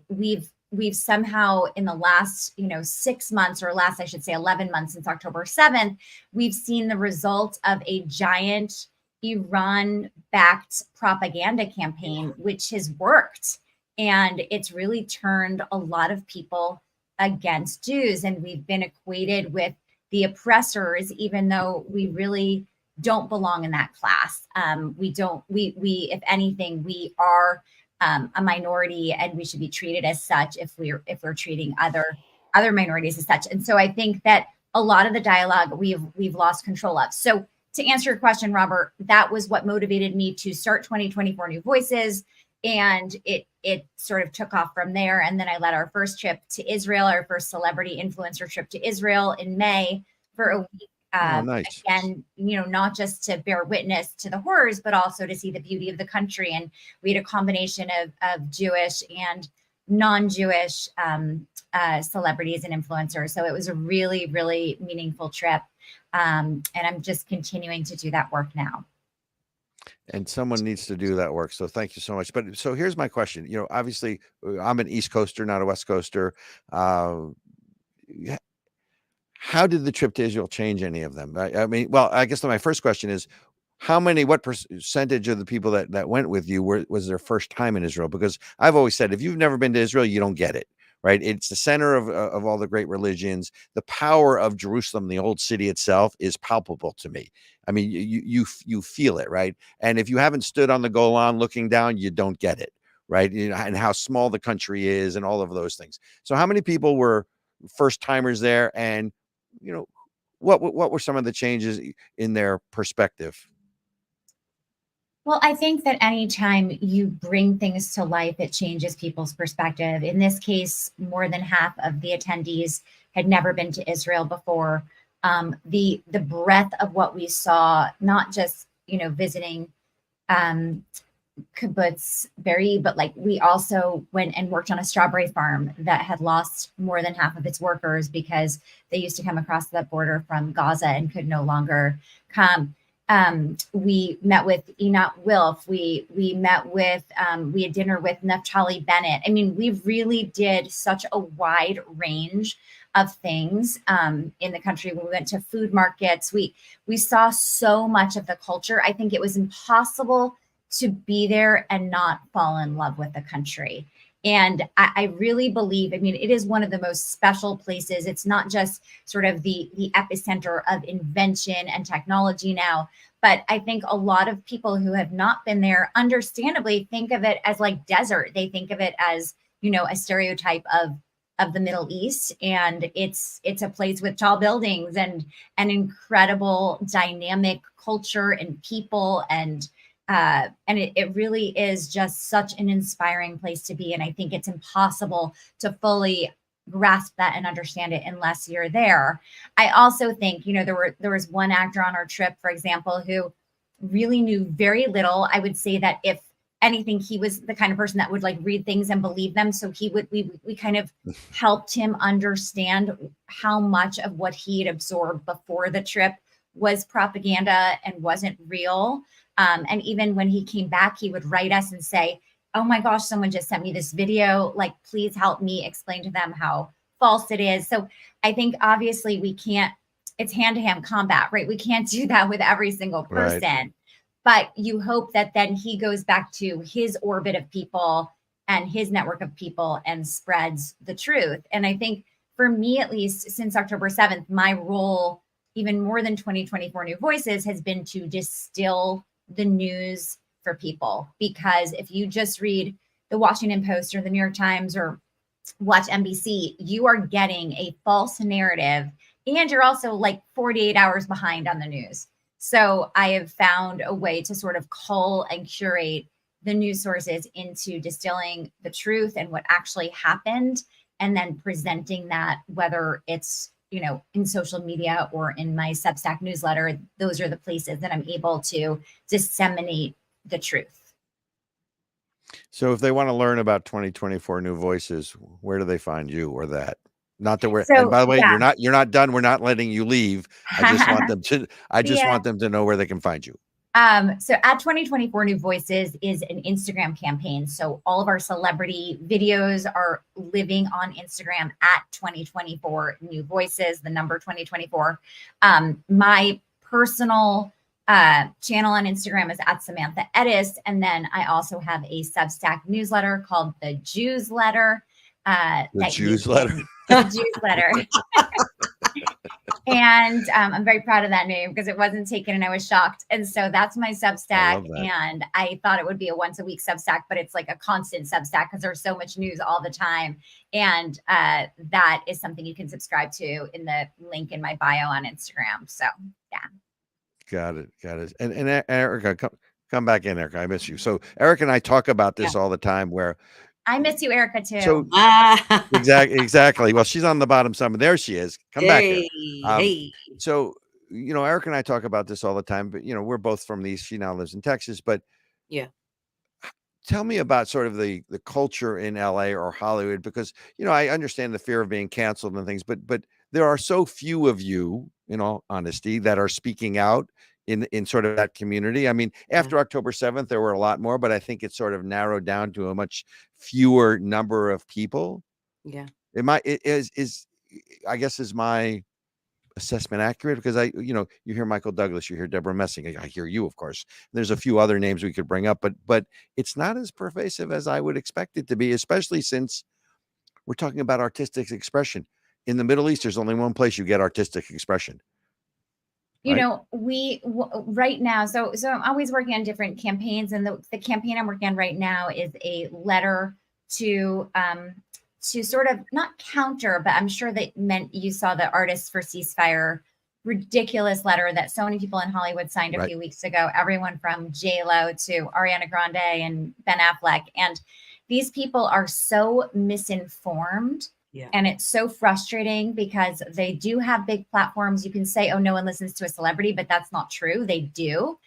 we've somehow in the last 6 months, or last I should say 11 months, since October 7th, we've seen the result of a giant Iran-backed propaganda campaign, which has worked. And it's really turned a lot of people against Jews. And we've been equated with the oppressors, even though we really don't belong in that class. If anything, we are a minority, and we should be treated as such if we're treating other minorities as such. And so I think that a lot of the dialogue we've lost control of. So to answer your question, Robert, that was what motivated me to start 2024 New Voices. And it sort of took off from there. And then I led our first trip to Israel, our first celebrity influencer trip to Israel in May for a week. Nice. Again, not just to bear witness to the horrors, but also to see the beauty of the country. And we had a combination of Jewish and non-Jewish celebrities and influencers. So it was a really, really meaningful trip. And I'm just continuing to do that work now. And someone needs to do that work. So thank you so much. But so here's my question. Obviously I'm an East Coaster, not a West Coaster. How did the trip to Israel change any of them? I mean, well, I guess my first question is, what percentage of the people that went with you was their first time in Israel? Because I've always said, if you've never been to Israel, you don't get it. Right. It's the center of all the great religions. The power of Jerusalem, the old city itself, is palpable to me. I mean, you feel it. Right. And if you haven't stood on the Golan looking down, you don't get it. Right. And how small the country is and all of those things. So how many people were first timers there? And, what were some of the changes in their perspective? Well, I think that anytime you bring things to life, it changes people's perspective. In this case, more than half of the attendees had never been to Israel before. The breadth of what we saw, not just visiting kibbutz Be'eri, but like we also went and worked on a strawberry farm that had lost more than half of its workers because they used to come across the border from Gaza and could no longer come. We met with Enoch Wilf. We met with, we had dinner with Naftali Bennett. I mean, we really did such a wide range of things in the country. When we went to food markets, we saw so much of the culture. I think it was impossible to be there and not fall in love with the country. And I really believe, I mean, it is one of the most special places. It's not just sort of the epicenter of invention and technology now, but I think a lot of people who have not been there, understandably, think of it as like desert. They think of it as, a stereotype of the Middle East. And it's a place with tall buildings and an incredible dynamic culture and people. And it really is just such an inspiring place to be. And I think it's impossible to fully grasp that and understand it unless you're there. I also think, there was one actor on our trip, for example, who really knew very little. I would say that if anything, he was the kind of person that would like read things and believe them. So we kind of helped him understand how much of what he had absorbed before the trip was propaganda and wasn't real. And even when he came back, he would write us and say, oh my gosh, someone just sent me this video. Like, please help me explain to them how false it is. So I think obviously it's hand-to-hand combat, right? We can't do that with every single person, right. But you hope that then he goes back to his orbit of people and his network of people and spreads the truth. And I think for me, at least since October 7th, my role, even more than 2024 New Voices, has been to distill the news for people. Because if you just read the Washington Post or the New York Times or watch NBC, you are getting a false narrative and you're also like 48 hours behind on the news. So I have found a way to sort of cull and curate the news sources into distilling the truth and what actually happened, and then presenting that, whether it's, in social media or in my Substack newsletter. Those are the places that I'm able to disseminate the truth. So if they want to learn about 2024 New Voices, where do they find you or that? Not that we're, and So by the way, yeah. you're not done. We're not letting you leave. I just want Yeah. them to know where they can find you. So at 2024 New Voices is an Instagram campaign. So all of our celebrity videos are living on Instagram at 2024 New Voices, the number 2024. My personal channel on Instagram is at Samantha Ettus. And then I also have a Substack newsletter called the Jews Letter. The Jews Letter. The Jews Letter. And I'm very proud of that name because it wasn't taken and I was shocked. And so that's my Substack. And I thought it would be a once a week Substack, but it's like a constant Substack because there's so much news all the time. And that is something you can subscribe to in the link in my bio on Instagram. So yeah. Got it. And Ericka, come back in, Ericka. I miss you. So Ericka and I talk about this all the time where I miss you, Ericka, too. So exactly. Well, she's on the bottom somewhere. There she is. Come back here. Hey. So, Ericka and I talk about this all the time, but we're both from the East. She now lives in Texas, but yeah. Tell me about sort of the culture in LA or Hollywood, because, I understand the fear of being canceled and things, but there are so few of you, in all honesty, that are speaking out in sort of that community. I mean, after October 7th, there were a lot more, but I think it's sort of narrowed down to a much fewer number of people. Yeah. I guess is my assessment accurate? Because you hear Michael Douglas, you hear Deborah Messing, I hear you, of course. There's a few other names we could bring up, but it's not as pervasive as I would expect it to be, especially since we're talking about artistic expression. In the Middle East, there's only one place you get artistic expression. Right now, so I'm always working on different campaigns, and the campaign I'm working on right now is a letter to sort of not counter, but I'm sure that meant you saw the Artists for Ceasefire ridiculous letter that so many people in Hollywood signed a few weeks ago, everyone from J-Lo to Ariana Grande and Ben Affleck. And these people are so misinformed. Yeah. And it's so frustrating because they do have big platforms. You can say, oh, no one listens to a celebrity, but that's not true. They do.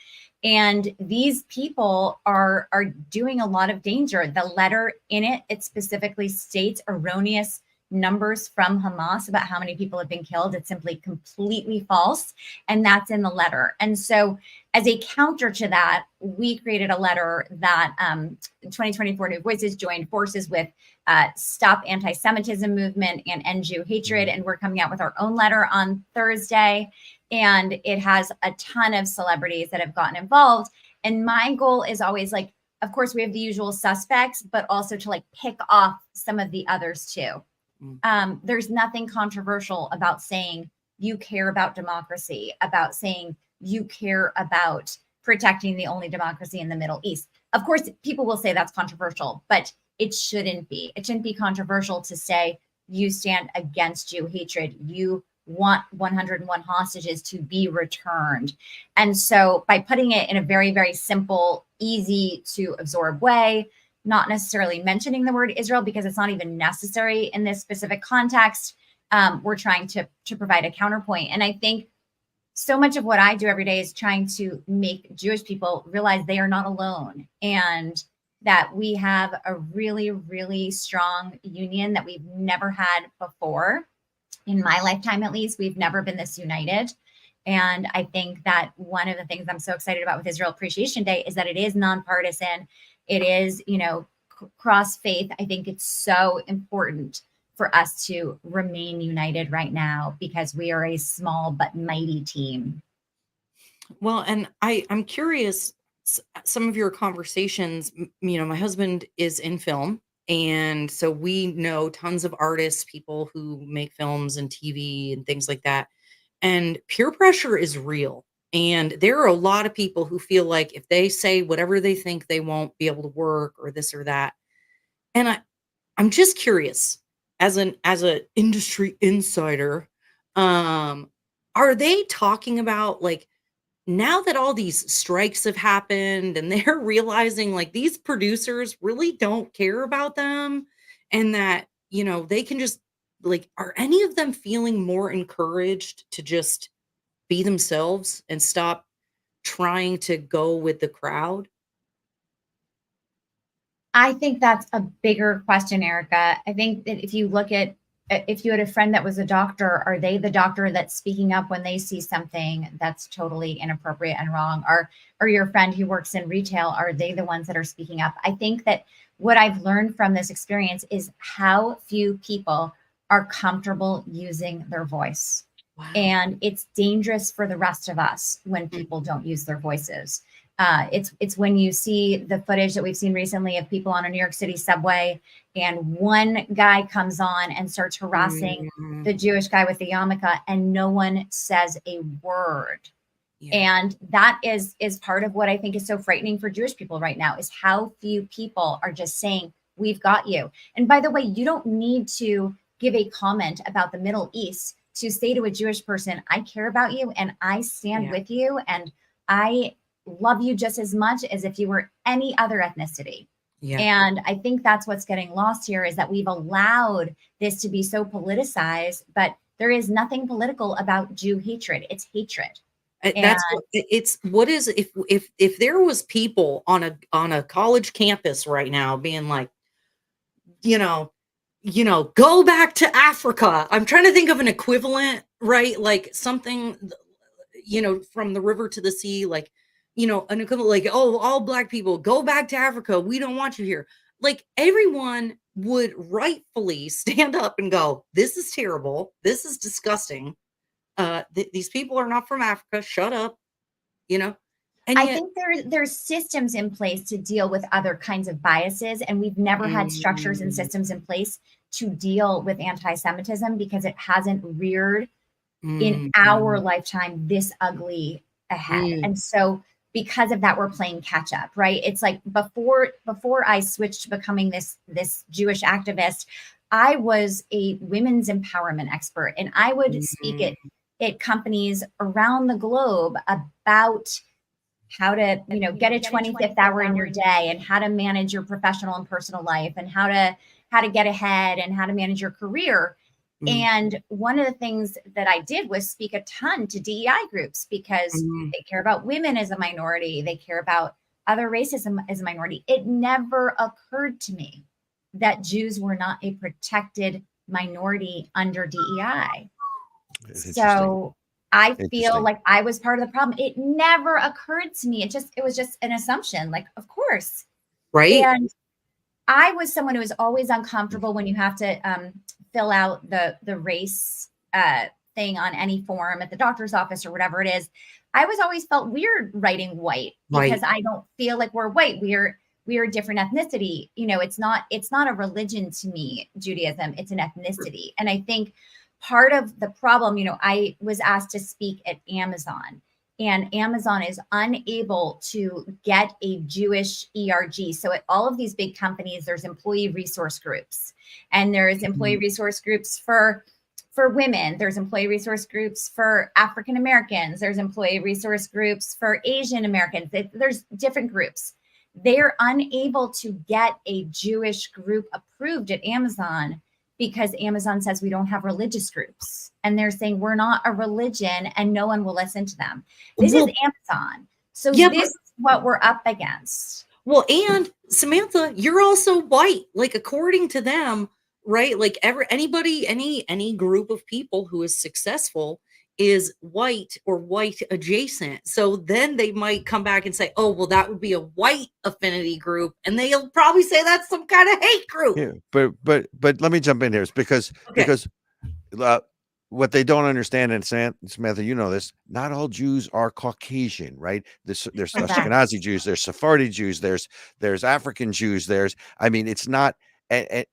And these people are doing a lot of danger. The letter in it specifically states erroneous numbers from Hamas about how many people have been killed. It's simply completely false. And that's in the letter. And so as a counter to that, we created a letter that 2024 New Voices joined forces with Stop Anti-Semitism Movement and End Jew Hatred. And we're coming out with our own letter on Thursday. And it has a ton of celebrities that have gotten involved. And my goal is always of course, we have the usual suspects, but also to pick off some of the others too. There's nothing controversial about saying you care about democracy, about saying you care about protecting the only democracy in the Middle East. Of course, people will say that's controversial, but it shouldn't be. It shouldn't be controversial to say you stand against Jew hatred. You want 101 hostages to be returned. And so by putting it in a very, very simple, easy to absorb way, not necessarily mentioning the word Israel because it's not even necessary in this specific context, we're trying to provide a counterpoint. And I think so much of what I do every day is trying to make Jewish people realize they are not alone, and that we have a really, really strong union that we've never had before. In my lifetime, at least, we've never been this united. And I think that one of the things I'm so excited about with Israel Appreciation Day is that it is nonpartisan. It is, cross faith. I think it's so important for us to remain united right now because we are a small but mighty team. Well, and I'm curious, some of your conversations, my husband is in film. And so we know tons of artists, people who make films and TV and things like that. And peer pressure is real. And there are a lot of people who feel like if they say whatever they think, they won't be able to work or this or that. And I'm just curious, as an industry insider, Um, are they talking about like now that all these strikes have happened and they're realizing like these producers really don't care about them and that, they can just like, are any of them feeling more encouraged to just be themselves and stop trying to go with the crowd? I think that's a bigger question, Erica. I think that if you had a friend that was a doctor, are they the doctor that's speaking up when they see something that's totally inappropriate and wrong? Or your friend who works in retail, are they the ones that are speaking up? I think that what I've learned from this experience is how few people are comfortable using their voice. Wow. And it's dangerous for the rest of us when people don't use their voices. It's when you see the footage that we've seen recently of people on a New York City subway, and one guy comes on and starts harassing the Jewish guy with the yarmulke, and no one says a word. Yeah. And that is part of what I think is so frightening for Jewish people right now, is how few people are just saying, we've got you. And by the way, you don't need to give a comment about the Middle East to say to a Jewish person, I care about you and I stand with you and I love you just as much as if you were any other ethnicity. Yeah. And I think that's what's getting lost here, is that we've allowed this to be so politicized, but there is nothing political about Jew hatred. It's hatred. That's what is, if there was people on a college campus right now being like, go back to Africa. I'm trying to think of an equivalent, right? Like something, from the river to the sea, like, an equivalent, like, oh, all Black people go back to Africa. We don't want you here. Like everyone would rightfully stand up and go, this is terrible. This is disgusting. These people are not from Africa. Shut up. And I think there's systems in place to deal with other kinds of biases. And we've never had structures and systems in place to deal with anti-Semitism because it hasn't reared in our lifetime this ugly ahead. And so because of that, we're playing catch up, right? It's like before I switched to becoming this Jewish activist, I was a women's empowerment expert, and I would speak at companies around the globe about how to, get a 25th hour in your day, and how to manage your professional and personal life, and how to get ahead, and how to manage your career. And one of the things that I did was speak a ton to DEI groups because they care about women as a minority. They care about other races as a minority. It never occurred to me that Jews were not a protected minority under DEI. So I feel like I was part of the problem. It never occurred to me. It was just an assumption, like, of course. Right. And I was someone who was always uncomfortable when you have to fill out the race thing on any form at the doctor's office or whatever it is. I was always felt weird writing white because I don't feel like we're white. We are a different ethnicity. It's not a religion to me, Judaism. It's an ethnicity. And I think part of the problem, I was asked to speak at Amazon, and Amazon is unable to get a Jewish ERG. So at all of these big companies, there's employee resource groups, and there's employee resource groups for women. There's employee resource groups for African Americans. There's employee resource groups for Asian Americans. There's different groups. They're unable to get a Jewish group approved at Amazon because Amazon says we don't have religious groups, and they're saying we're not a religion and no one will listen to them. This is Amazon. So this is what we're up against. Well, and Samantha, you're also white, like according to them, right? Like any group of people who is successful is white or white adjacent. So then they might come back and say, oh, well, that would be a white affinity group. And they'll probably say that's some kind of hate group. Yeah, but let me jump in here because what they don't understand, and Samantha, you know this, not all Jews are Caucasian, right? There's Ashkenazi Jews, there's Sephardi Jews, there's African Jews, it's not, and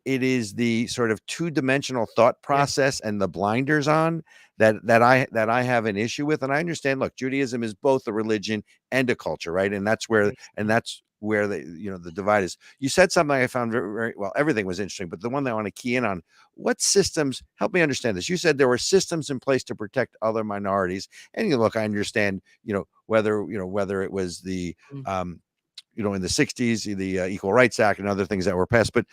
it is the sort of two-dimensional thought process and the blinders on that I have an issue with. And I understand, look, Judaism is both a religion and a culture, right? And that's where the divide is. You said something I found very, very well. Everything was interesting, but the one that I want to key in on, what systems, help me understand this. You said there were systems in place to protect other minorities. And look, I understand, whether it was the, in the 60s, the Equal Rights Act and other things that were passed, but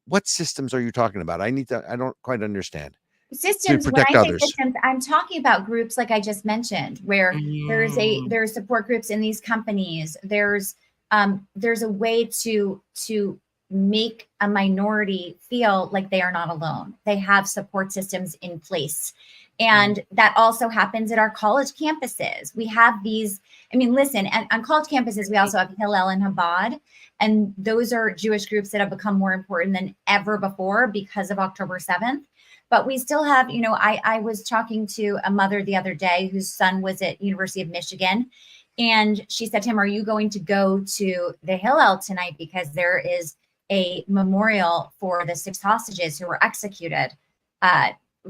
what systems are you talking about? I don't quite understand. Systems, when I say systems, I'm talking about groups like I just mentioned, where there's support groups in these companies. There's a way to make a minority feel like they are not alone. They have support systems in place. And that also happens at our college campuses. We have these, listen, and on college campuses, we also have Hillel and Chabad. And those are Jewish groups that have become more important than ever before because of October 7th. But we still have, I was talking to a mother the other day whose son was at University of Michigan. And she said to him, are you going to go to the Hillel tonight? Because there is a memorial for the 6 hostages who were executed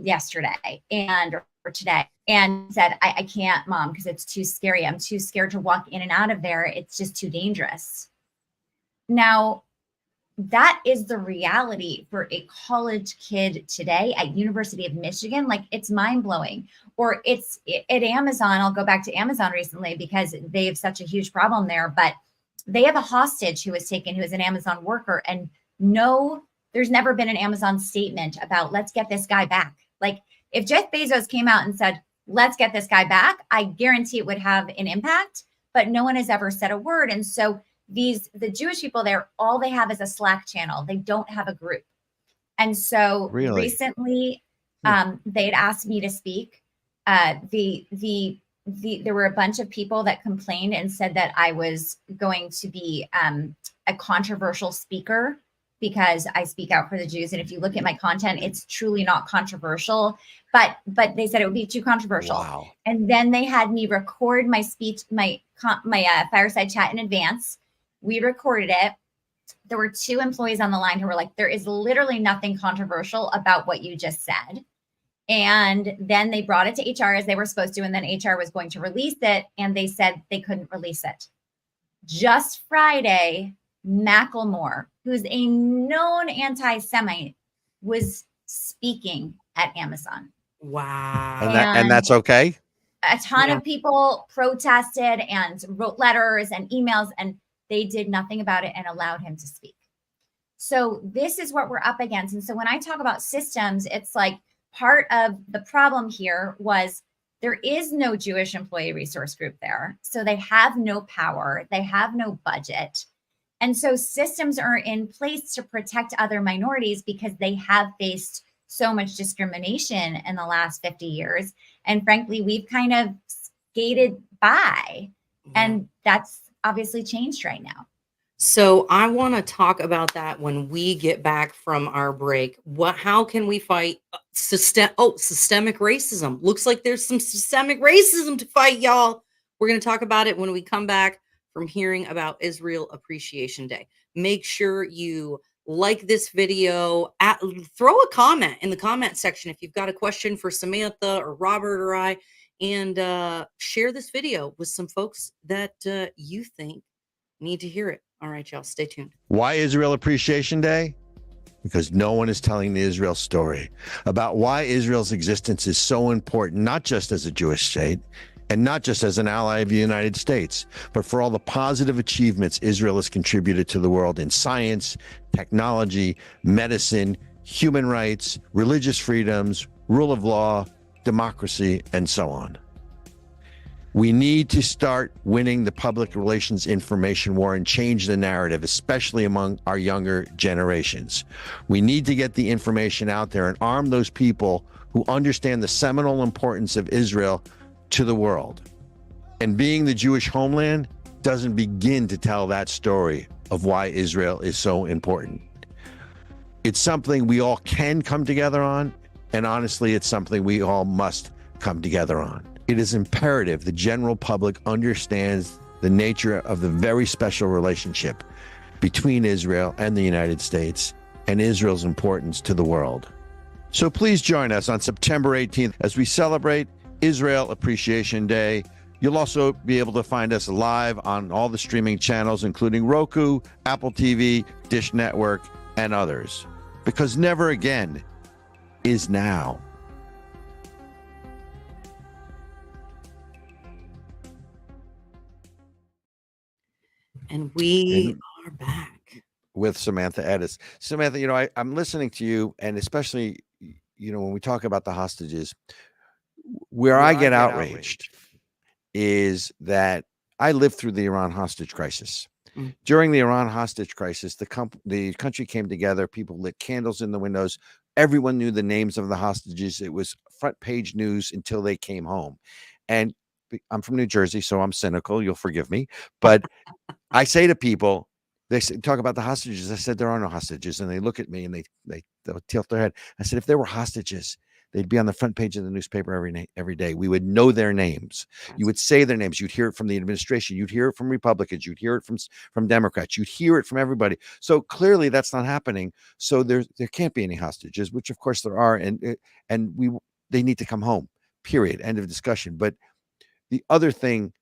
yesterday or today. And said, I can't, Mom, because it's too scary. I'm too scared to walk in and out of there. It's just too dangerous. Now, that is the reality for a college kid today at University of Michigan. Like, it's mind blowing. Or it's at Amazon. I'll go back to Amazon recently because they have such a huge problem there, but they have a hostage who was taken, who is an Amazon worker. And no, there's never been an Amazon statement about let's get this guy back. Like, if Jeff Bezos came out and said, let's get this guy back, I guarantee it would have an impact, but no one has ever said a word. And so the Jewish people there, all they have is a Slack channel. They don't have a group. And so recently they had asked me to speak. There were a bunch of people that complained and said that I was going to be a controversial speaker because I speak out for the Jews. And if you look at my content, it's truly not controversial, but they said it would be too controversial. Wow. And then they had me record my speech, my fireside chat in advance. We recorded it. There were 2 employees on the line who were like, there is literally nothing controversial about what you just said. And then they brought it to HR as they were supposed to. And then HR was going to release it. And they said they couldn't release it. Just Friday, Macklemore, who's a known anti-Semite, was speaking at Amazon. Wow. And that's okay? A ton of people protested and wrote letters and emails, and they did nothing about it and allowed him to speak. So this is what we're up against. And so when I talk about systems, it's like part of the problem here was there is no Jewish employee resource group there. So they have no power. They have no budget. And so systems are in place to protect other minorities because they have faced so much discrimination in the last 50 years. And frankly, we've kind of skated by. And that's obviously changed right now. So I want to talk about that when we get back from our break. How can we fight systemic racism? Looks like there's some systemic racism to fight, y'all. We're going to talk about it when we come back from hearing about Israel Appreciation Day. Make sure you like this video, throw a comment in the comment section if you've got a question for Samantha or Robert or I, and share this video with some folks that you think need to hear it. All right, y'all, stay tuned. Why Israel Appreciation Day? Because no one is telling the Israel story about why Israel's existence is so important, not just as a Jewish state and not just as an ally of the United States, but for all the positive achievements Israel has contributed to the world in science, technology, medicine, human rights, religious freedoms, rule of law, democracy, and so on. We need to start winning the public relations information war and change the narrative, especially among our younger generations. We need to get the information out there and arm those people who understand the seminal importance of Israel to the world. And being the Jewish homeland doesn't begin to tell that story of why Israel is so important. It's something we all can come together on, and honestly, it's something we all must come together on. It is imperative the general public understands the nature of the very special relationship between Israel and the United States and Israel's importance to the world. So please join us on September 18th as we celebrate Israel Appreciation Day. You'll also be able to find us live on all the streaming channels, including Roku, Apple TV, Dish Network, and others. Because never again is now. And we are back with Samantha Ettus. Samantha, I'm listening to you, and especially, when we talk about the hostages, where I get outraged is that I lived through the Iran hostage crisis. During the Iran hostage crisis, the country came together. People lit candles in the windows. Everyone knew the names of the hostages. It was front page news until they came home. And I'm from New Jersey, so I'm cynical. You'll forgive me. But I say to people, they talk about the hostages. I said, there are no hostages. And they look at me and they'll tilt their head. I said, if there were hostages, they'd be on the front page of the newspaper every day. We would know their names. You would say their names. You'd hear it from the administration. You'd hear it from Republicans. You'd hear it from Democrats. You'd hear it from everybody. So clearly that's not happening. So there can't be any hostages, which of course there are. And they need to come home, period. End of discussion. But the other thing,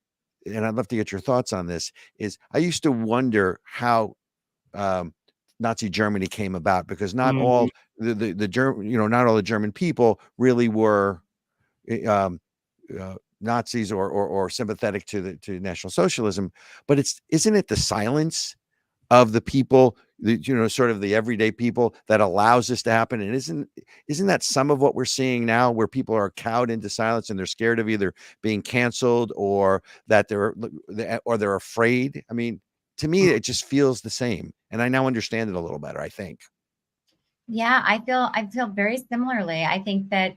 and I'd love to get your thoughts on this, is I used to wonder how Nazi Germany came about, because not all the German, not all the German people really were Nazis or sympathetic to National Socialism. But isn't it the silence of the people, sort of the everyday people, that allows this to happen? And isn't that some of what we're seeing now, where people are cowed into silence and they're scared of either being canceled or that they're afraid? I mean, to me, it just feels the same. And I now understand it a little better, I think. Yeah, I feel very similarly. I think that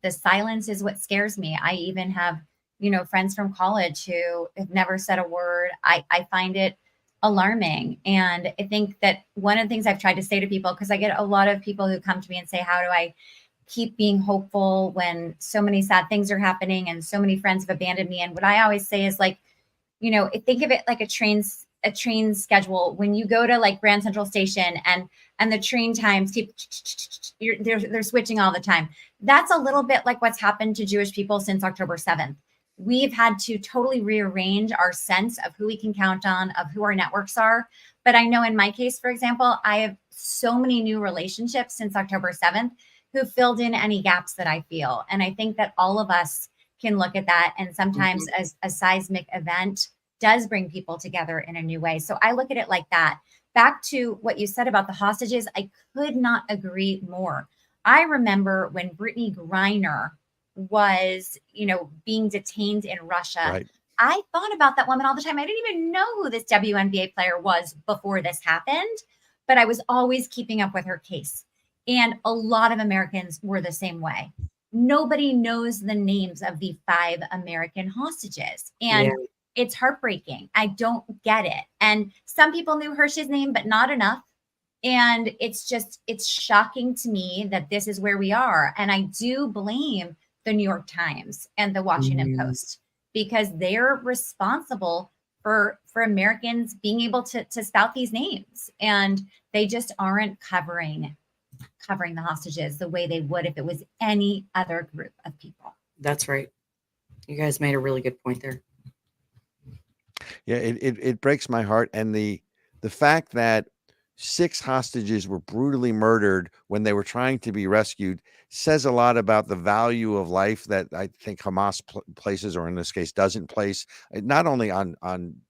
the silence is what scares me. I even have, friends from college who have never said a word. I find it alarming. And I think that one of the things I've tried to say to people, because I get a lot of people who come to me and say, how do I keep being hopeful when so many sad things are happening and so many friends have abandoned me? And what I always say is, like, think of it like a train schedule. When you go to like Grand Central Station and the train times keep, they're switching all the time. That's a little bit like what's happened to Jewish people since October 7th. We've had to totally rearrange our sense of who we can count on, of who our networks are. But I know in my case, for example, I have so many new relationships since October 7th who filled in any gaps that I feel. And I think that all of us can look at that. And sometimes as a seismic event does bring people together in a new way. So I look at it like that. Back to what you said about the hostages, I could not agree more. I remember when Brittany Griner was, being detained in Russia. Right. I thought about that woman all the time. I didn't even know who this WNBA player was before this happened, but I was always keeping up with her case. And a lot of Americans were the same way. Nobody knows the names of the 5 American hostages. And it's heartbreaking. I don't get it. And some people knew Hershey's name, but not enough. And it's shocking to me that this is where we are. And I do blame the New York Times and the Washington Post, because they're responsible for Americans being able to spout these names. And they just aren't covering the hostages the way they would if it was any other group of people. That's right. You guys made a really good point there. Yeah, it breaks my heart. And the fact that 6 hostages were brutally murdered when they were trying to be rescued says a lot about the value of life that I think Hamas places, or in this case doesn't place, not only on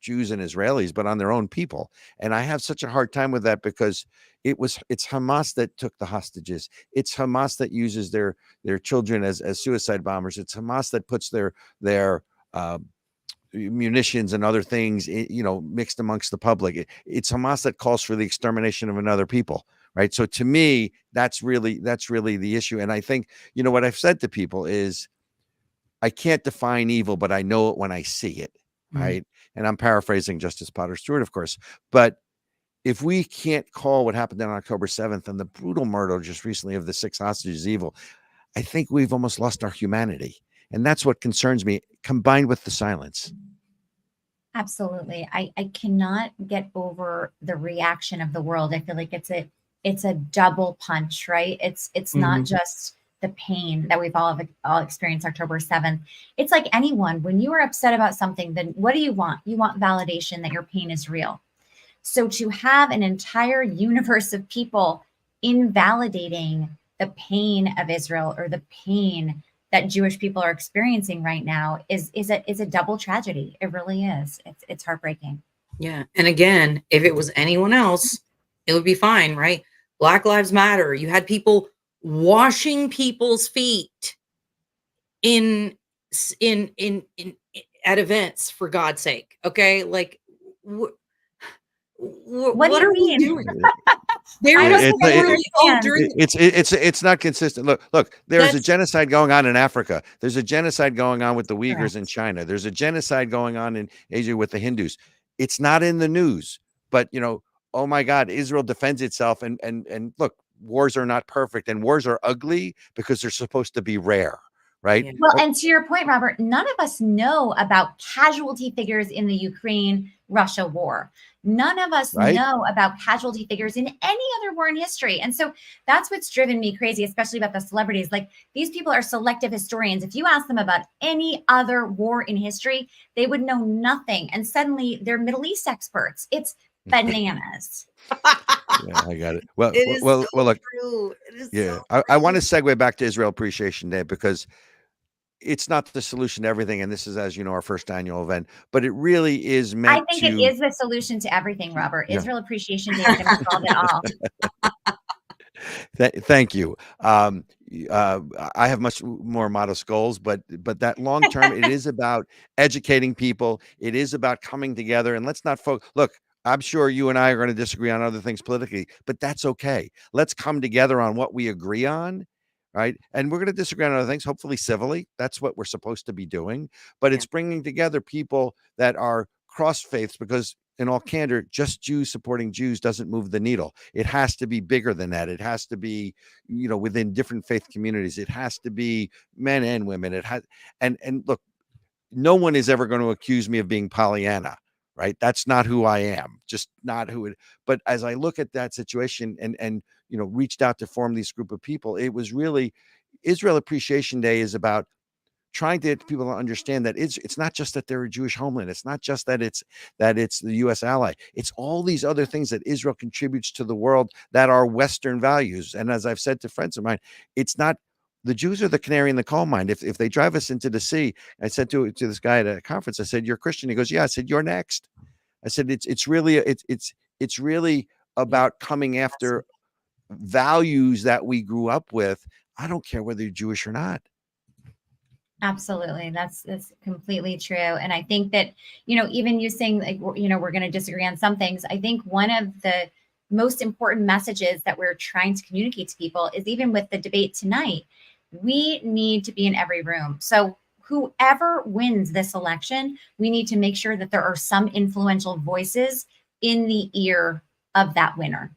Jews and Israelis, but on their own people. And I have such a hard time with that, because it's Hamas that took the hostages. It's Hamas that uses their children as suicide bombers. It's Hamas that puts their munitions and other things, mixed amongst the public. It's Hamas that calls for the extermination of another people, right? So to me, that's really the issue. And I think, what I've said to people is, I can't define evil, but I know it when I see it, right? And I'm paraphrasing Justice Potter Stewart, of course. But if we can't call what happened on October 7th and the brutal murder just recently of the 6 hostages evil, I think we've almost lost our humanity. And that's what concerns me, combined with the silence. Absolutely. I cannot get over the reaction of the world. I feel like it's a double punch, right? It's not just the pain that we've all experienced October 7th. It's like anyone, when you are upset about something, then what do you want? You want validation that your pain is real. So to have an entire universe of people invalidating the pain of Israel or the pain that Jewish people are experiencing right now is a double tragedy. It really is. It's heartbreaking. Yeah. And again, if it was anyone else, it would be fine, right? Black Lives Matter. You had people washing people's feet in at events, for God's sake. Okay. Like What do what you are we mean? doing? There I was don't think I literally understand. It's not consistent. Look, there's a That's- genocide going on in Africa. There's a genocide going on with the Uyghurs Correct. in China. There's a genocide going on in Asia with the Hindus. It's not in the news, but oh my God, Israel defends itself. And look, wars are not perfect, and wars are ugly because they're supposed to be rare, right? Yeah. Well, and to your point, Robert, none of us know about casualty figures in the Ukraine-Russia war. None of us Right. know about casualty figures in any other war in history. And so that's what's driven me crazy, especially about the celebrities. Like, these people are selective historians. If you ask them about any other war in history, they would know nothing. And suddenly they're Middle East experts. It's bananas. Yeah, I got it. Well, It is well, so well, look, true. It is yeah, so I want to true. segue back to Israel Appreciation Day because it's not the solution to everything. And this is, as you know, our first annual event, but it really is I meant think to. it is the solution to everything, Robert. Yeah. Israel Appreciation Day is going to solve it all. Thank you. I have much more modest goals, but that long term, it is about educating people. It is about coming together, and let's not look. I'm sure you and I are going to disagree on other things politically, but that's okay. Let's come together on what we agree on, right? And we're going to disagree on other things, hopefully civilly. That's what we're supposed to be doing. But it's bringing together people that are cross faiths, because in all candor, just Jews supporting Jews doesn't move the needle. It has to be bigger than that. It has to be, within different faith communities. It has to be men and women. It has, and look, no one is ever going to accuse me of being Pollyanna, right? That's not who I am. Just not who it. But as I look at that situation and reached out to form this group of people, it was really Israel Appreciation Day is about trying to get people to understand that it's not just that they're a Jewish homeland. It's not just that it's the U.S. ally. It's all these other things that Israel contributes to the world that are Western values. And as I've said to friends of mine, it's not the Jews are the canary in the coal mine. If they drive us into the sea, I said to this guy at a conference, I said, "You're Christian." He goes, "Yeah." I said, "You're next." I said, "It's really about coming after values that we grew up with. I don't care whether you're Jewish or not." Absolutely. That's completely true. And I think that, even you saying, like, we're going to disagree on some things. I think one of the most important messages that we're trying to communicate to people is, even with the debate tonight, we need to be in every room. So whoever wins this election, we need to make sure that there are some influential voices in the ear of that winner.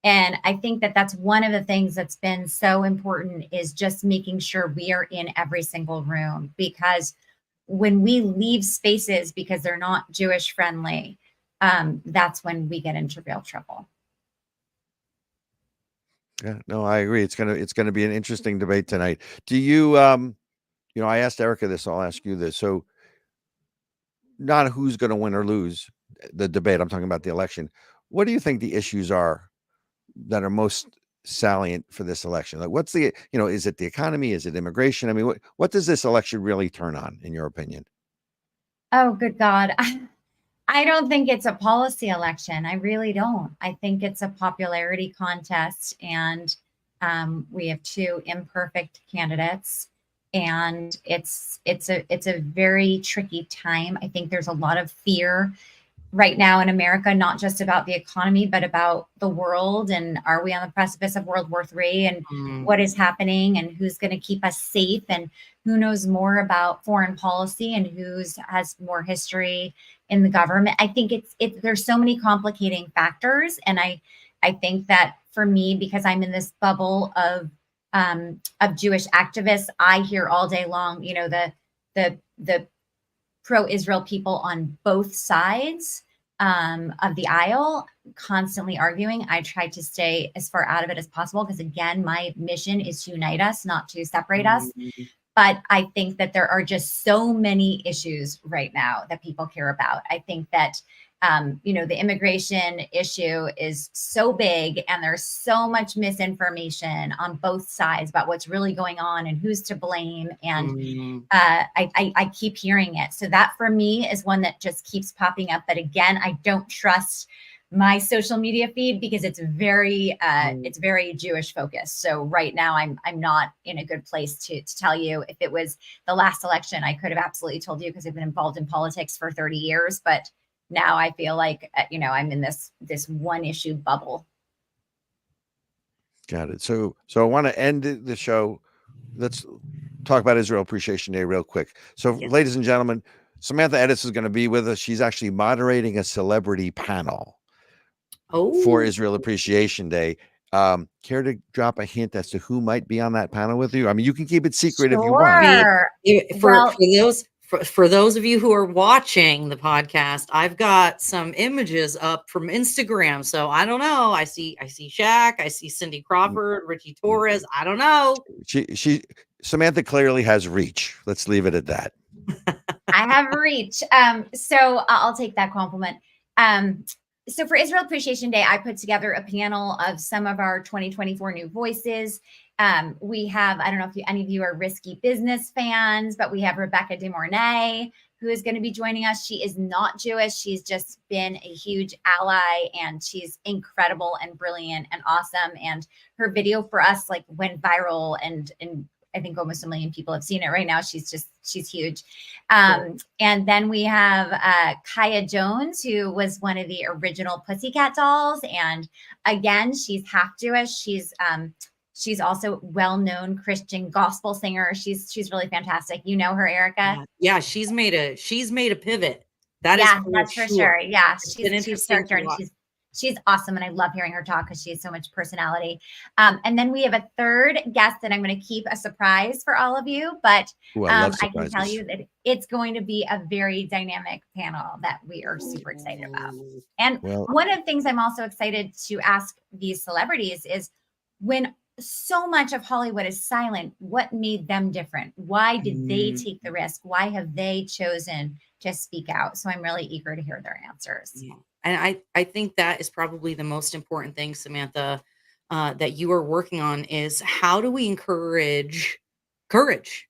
And I think that that's one of the things that's been so important, is just making sure we are in every single room, because when we leave spaces because they're not Jewish friendly, that's when we get into real trouble. Yeah, no, I agree. It's gonna be an interesting debate tonight. Do you I asked Ericka this, I'll ask you this. So not who's gonna win or lose the debate. I'm talking about the election. What do you think the issues are that are most salient for this election? Like, what's the, is it the economy? Is it immigration? I mean, what does this election really turn on, in your opinion? Oh, good God. I don't think it's a policy election. I really don't. I think it's a popularity contest, and we have two imperfect candidates, and it's a very tricky time. I think there's a lot of fear right now in America, not just about the economy, but about the world. And are we on the precipice of World War III? And what is happening, and who's going to keep us safe, and who knows more about foreign policy, and has more history in the government. I think there's so many complicating factors. And I think that for me, because I'm in this bubble of Jewish activists, I hear all day long, the pro-Israel people on both sides of the aisle, constantly arguing. I try to stay as far out of it as possible because, again, my mission is to unite us, not to separate us. But I think that there are just so many issues right now that people care about. I think that, the immigration issue is so big and there's so much misinformation on both sides about what's really going on and who's to blame. And I keep hearing it. So that for me is one that just keeps popping up. But again, I don't trust my social media feed because it's very Jewish focused. So right now I'm not in a good place to tell you. If it was the last election, I could have absolutely told you because I've been involved in politics for 30 years. But now I feel like, I'm in this one issue bubble. Got it. So I want to end the show. Let's talk about Israel Appreciation Day real quick. So ladies and gentlemen, Samantha Ettus is going to be with us. She's actually moderating a celebrity panel for Israel Appreciation Day. Care to drop a hint as to who might be on that panel with you? I mean, you can keep it secret if you want. For those of you who are watching the podcast, I've got some images up from Instagram. So I don't know. I see Shaq. I see Cindy Crawford, Richie Torres. I don't know. Samantha clearly has reach. Let's leave it at that. I have reach. So I'll take that compliment. So for Israel Appreciation Day, I put together a panel of some of our 2024 new voices. We have, I don't know if any of you are Risky Business fans, but we have Rebecca De Mornay, who is going to be joining us. She is not Jewish. She's just been a huge ally, and she's incredible and brilliant and awesome. And her video for us went viral, and I think almost 1 million people have seen it right now. She's huge. And then we have Kaya Jones, who was one of the original Pussycat Dolls. And again, she's half Jewish. She's also well-known Christian gospel singer. She's really fantastic. You know her, Ericka? Yeah, she's made a pivot. That's for sure. Yeah, she's character, and she's awesome, and I love hearing her talk because she has so much personality. And then we have a third guest that I'm going to keep a surprise for all of you, but I can tell you that it's going to be a very dynamic panel that we are super excited about. And one of the things I'm also excited to ask these celebrities is, when so much of Hollywood is silent, what made them different? Why did they take the risk? Why have they chosen to speak out? So I'm really eager to hear their answers. Yeah. And I think that is probably the most important thing, Samantha, that you are working on, is how do we encourage courage?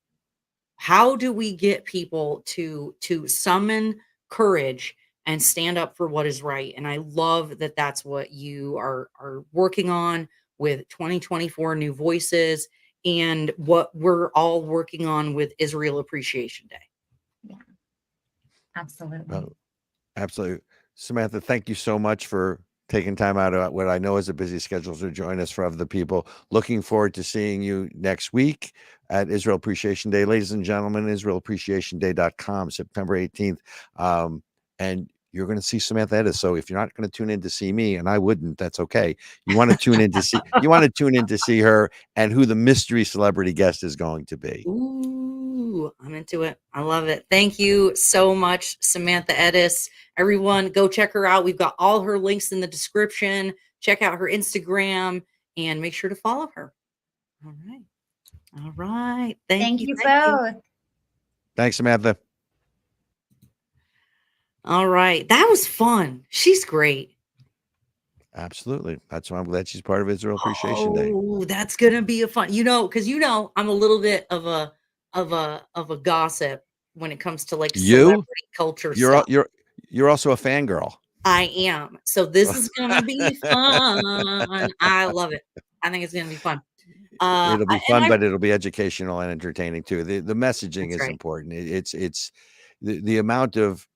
How do we get people to summon courage and stand up for what is right? And I love that that's what you are working on with 2024 New Voices, and what we're all working on with Israel Appreciation Day. Yeah, absolutely. Well, absolutely. Samantha, thank you so much for taking time out of what I know is a busy schedule to join us. For other people, looking forward to seeing you next week at Israel Appreciation Day. Ladies and gentlemen, IsraelAppreciationDay.com, September 18th. And you're going to see Samantha Ettus. So if you're not going to tune in to see me, and I wouldn't, that's okay. You want to tune in to see her and who the mystery celebrity guest is going to be. Ooh, I'm into it. I love it. Thank you so much, Samantha Ettus. Everyone, go check her out. We've got all her links in the description. Check out her Instagram and make sure to follow her. All right. Thank you both. Thanks, Samantha. All right. That was fun. She's great. Absolutely. That's why I'm glad she's part of Israel Appreciation Day. Oh, that's going to be a fun, because I'm a little bit of a gossip when it comes to celebrity culture stuff. You're also a fangirl. I am. So this is going to be fun. I love it. I think it's going to be fun. It'll be fun, but it'll be educational and entertaining too. The messaging is important. It's the amount of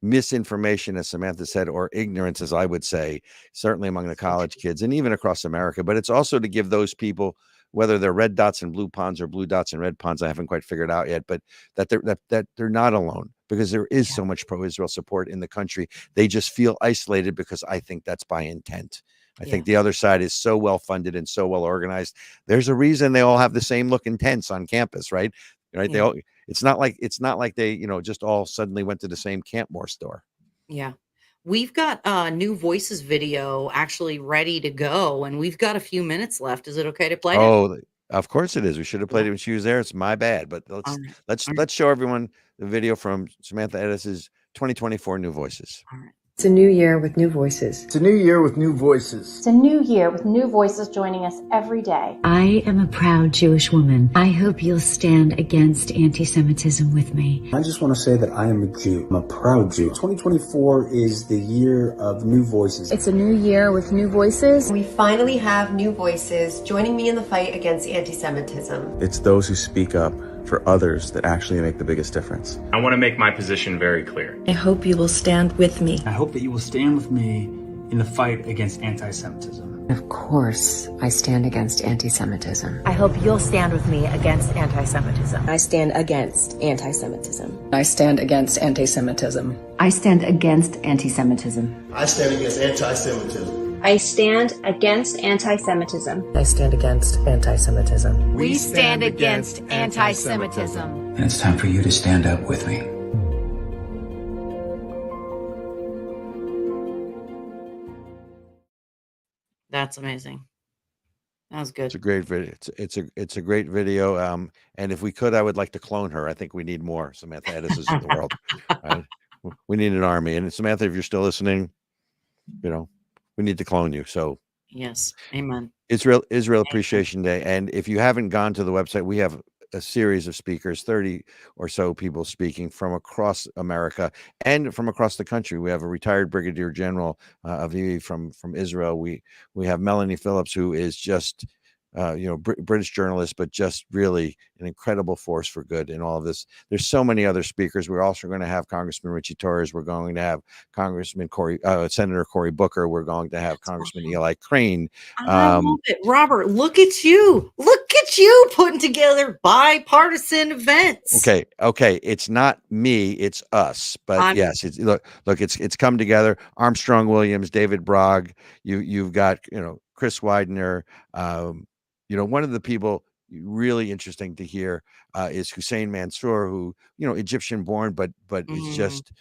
misinformation, as Samantha said, or ignorance, as I would say, certainly among the college kids and even across America. But it's also to give those people, whether they're red dots and blue ponds or blue dots and red ponds, I haven't quite figured out yet, but that they're not alone, because there is so much pro-Israel support in the country. They just feel isolated, because I think that's by intent. I think the other side is so well funded and so well organized. There's a reason they all have the same looking tents on campus, right? They all. It's not like they, just all suddenly went to the same Campmore store. Yeah. we've got a new voices video actually ready to go, and we've got a few minutes left. Is it okay to play it? Oh, of course it is. We should have played Yeah. it when she was there. It's my bad, but All right. let's All right. let's show everyone the video from Samantha Ettus's 2024 New Voices. All right. It's a new year with new voices. It's a new year with new voices. It's a new year with new voices joining us every day. I am a proud Jewish woman. I hope you'll stand against anti-Semitism with me. I just want to say that I am a Jew. I'm a proud Jew. 2024 is the year of new voices. It's a new year with new voices. We finally have new voices joining me in the fight against anti-Semitism. It's those who speak up for others that actually make the biggest difference. I want to make my position very clear. I hope you will stand with me. I hope that you will stand with me in the fight against anti-Semitism. Of course, I stand against anti-Semitism. I hope you'll stand with me against anti-Semitism. I stand against anti-Semitism. I stand against anti-Semitism. I stand against anti-Semitism. I stand against anti-Semitism. I stand against anti-Semitism. I stand against anti-Semitism. We stand against anti-Semitism. And it's time for you to stand up with me. That's amazing. That was good. It's a great video. It's a great video. And if we could, I would like to clone her. I think we need more Samantha Ettus in the world. Right? We need an army. And Samantha, if you're still listening, we need to clone you. So Yes. Amen. Israel Appreciation Day. And if you haven't gone to the website, we have a series of speakers, 30 or so people speaking from across America and from across the country. We have a retired brigadier general Aviv from Israel. We have Melanie Phillips, who is just British journalist, but just really an incredible force for good in all of this. There's so many other speakers. We're also going to have Congressman Richie Torres. We're going to have Senator Cory Booker. We're going to have Congressman Eli Crane. I love it. Robert, look at you. Look at you putting together bipartisan events. Okay. It's not me, it's us. But yes, it's come together. Armstrong Williams, David Bragg, you've got, Chris Widener, one of the people really interesting to hear is Hussein Mansour, who, Egyptian born, but is just,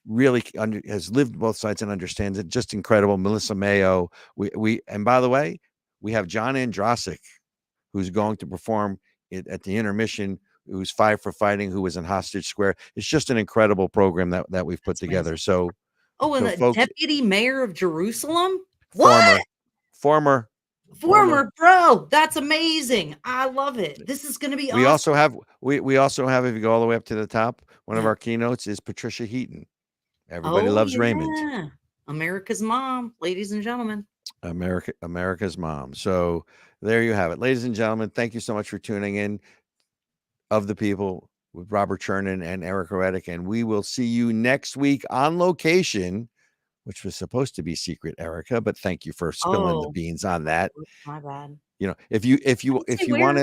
really has lived both sides and understands it. Just incredible. Melissa Mayo. And by the way, we have John Andrasik, who's going to perform at the intermission, who's Five for Fighting, who was in Hostage Square. It's just an incredible program that we've put together. Amazing. So, and the folks, deputy mayor of Jerusalem? What? Former, bro. That's amazing. I love it. This is going to be awesome. We also have, if you go all the way up to the top, one of our keynotes is Patricia Heaton. Everybody loves Raymond. America's mom, ladies and gentlemen. America's mom. So there you have it. Ladies and gentlemen, thank you so much for tuning in. Of the People with Robert Chernin and Ericka Redic. And we will see you next week on location, which was supposed to be secret, Ericka, but thank you for spilling the beans on that. My bad. If you want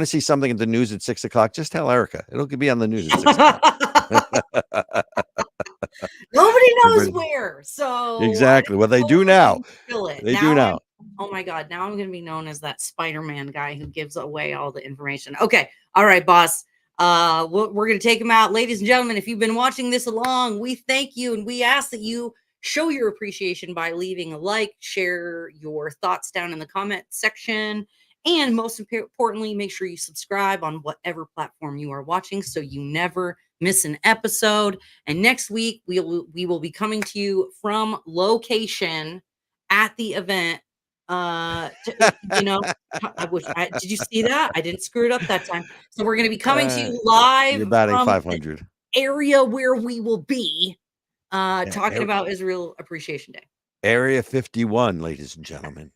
to see something in the news at 6:00, just tell Ericka. It'll be on the news at 6:00. Nobody knows where. So exactly. Well, they do now. They do now. Oh my God. Now I'm going to be known as that Spider-Man guy who gives away all the information. Okay. All right, boss. We're going to take him out. Ladies and gentlemen, if you've been watching this along, we thank you. And we ask that you show your appreciation by leaving a like, share your thoughts down in the comment section. And most importantly, make sure you subscribe on whatever platform you are watching so you never miss an episode. And next week, we will be coming to you from location at the event. Did you see that? I didn't screw it up that time. So we're going to be coming to you live. You're batting from 500. Area where we will be talking about Israel Appreciation Day. Area 51, ladies and gentlemen.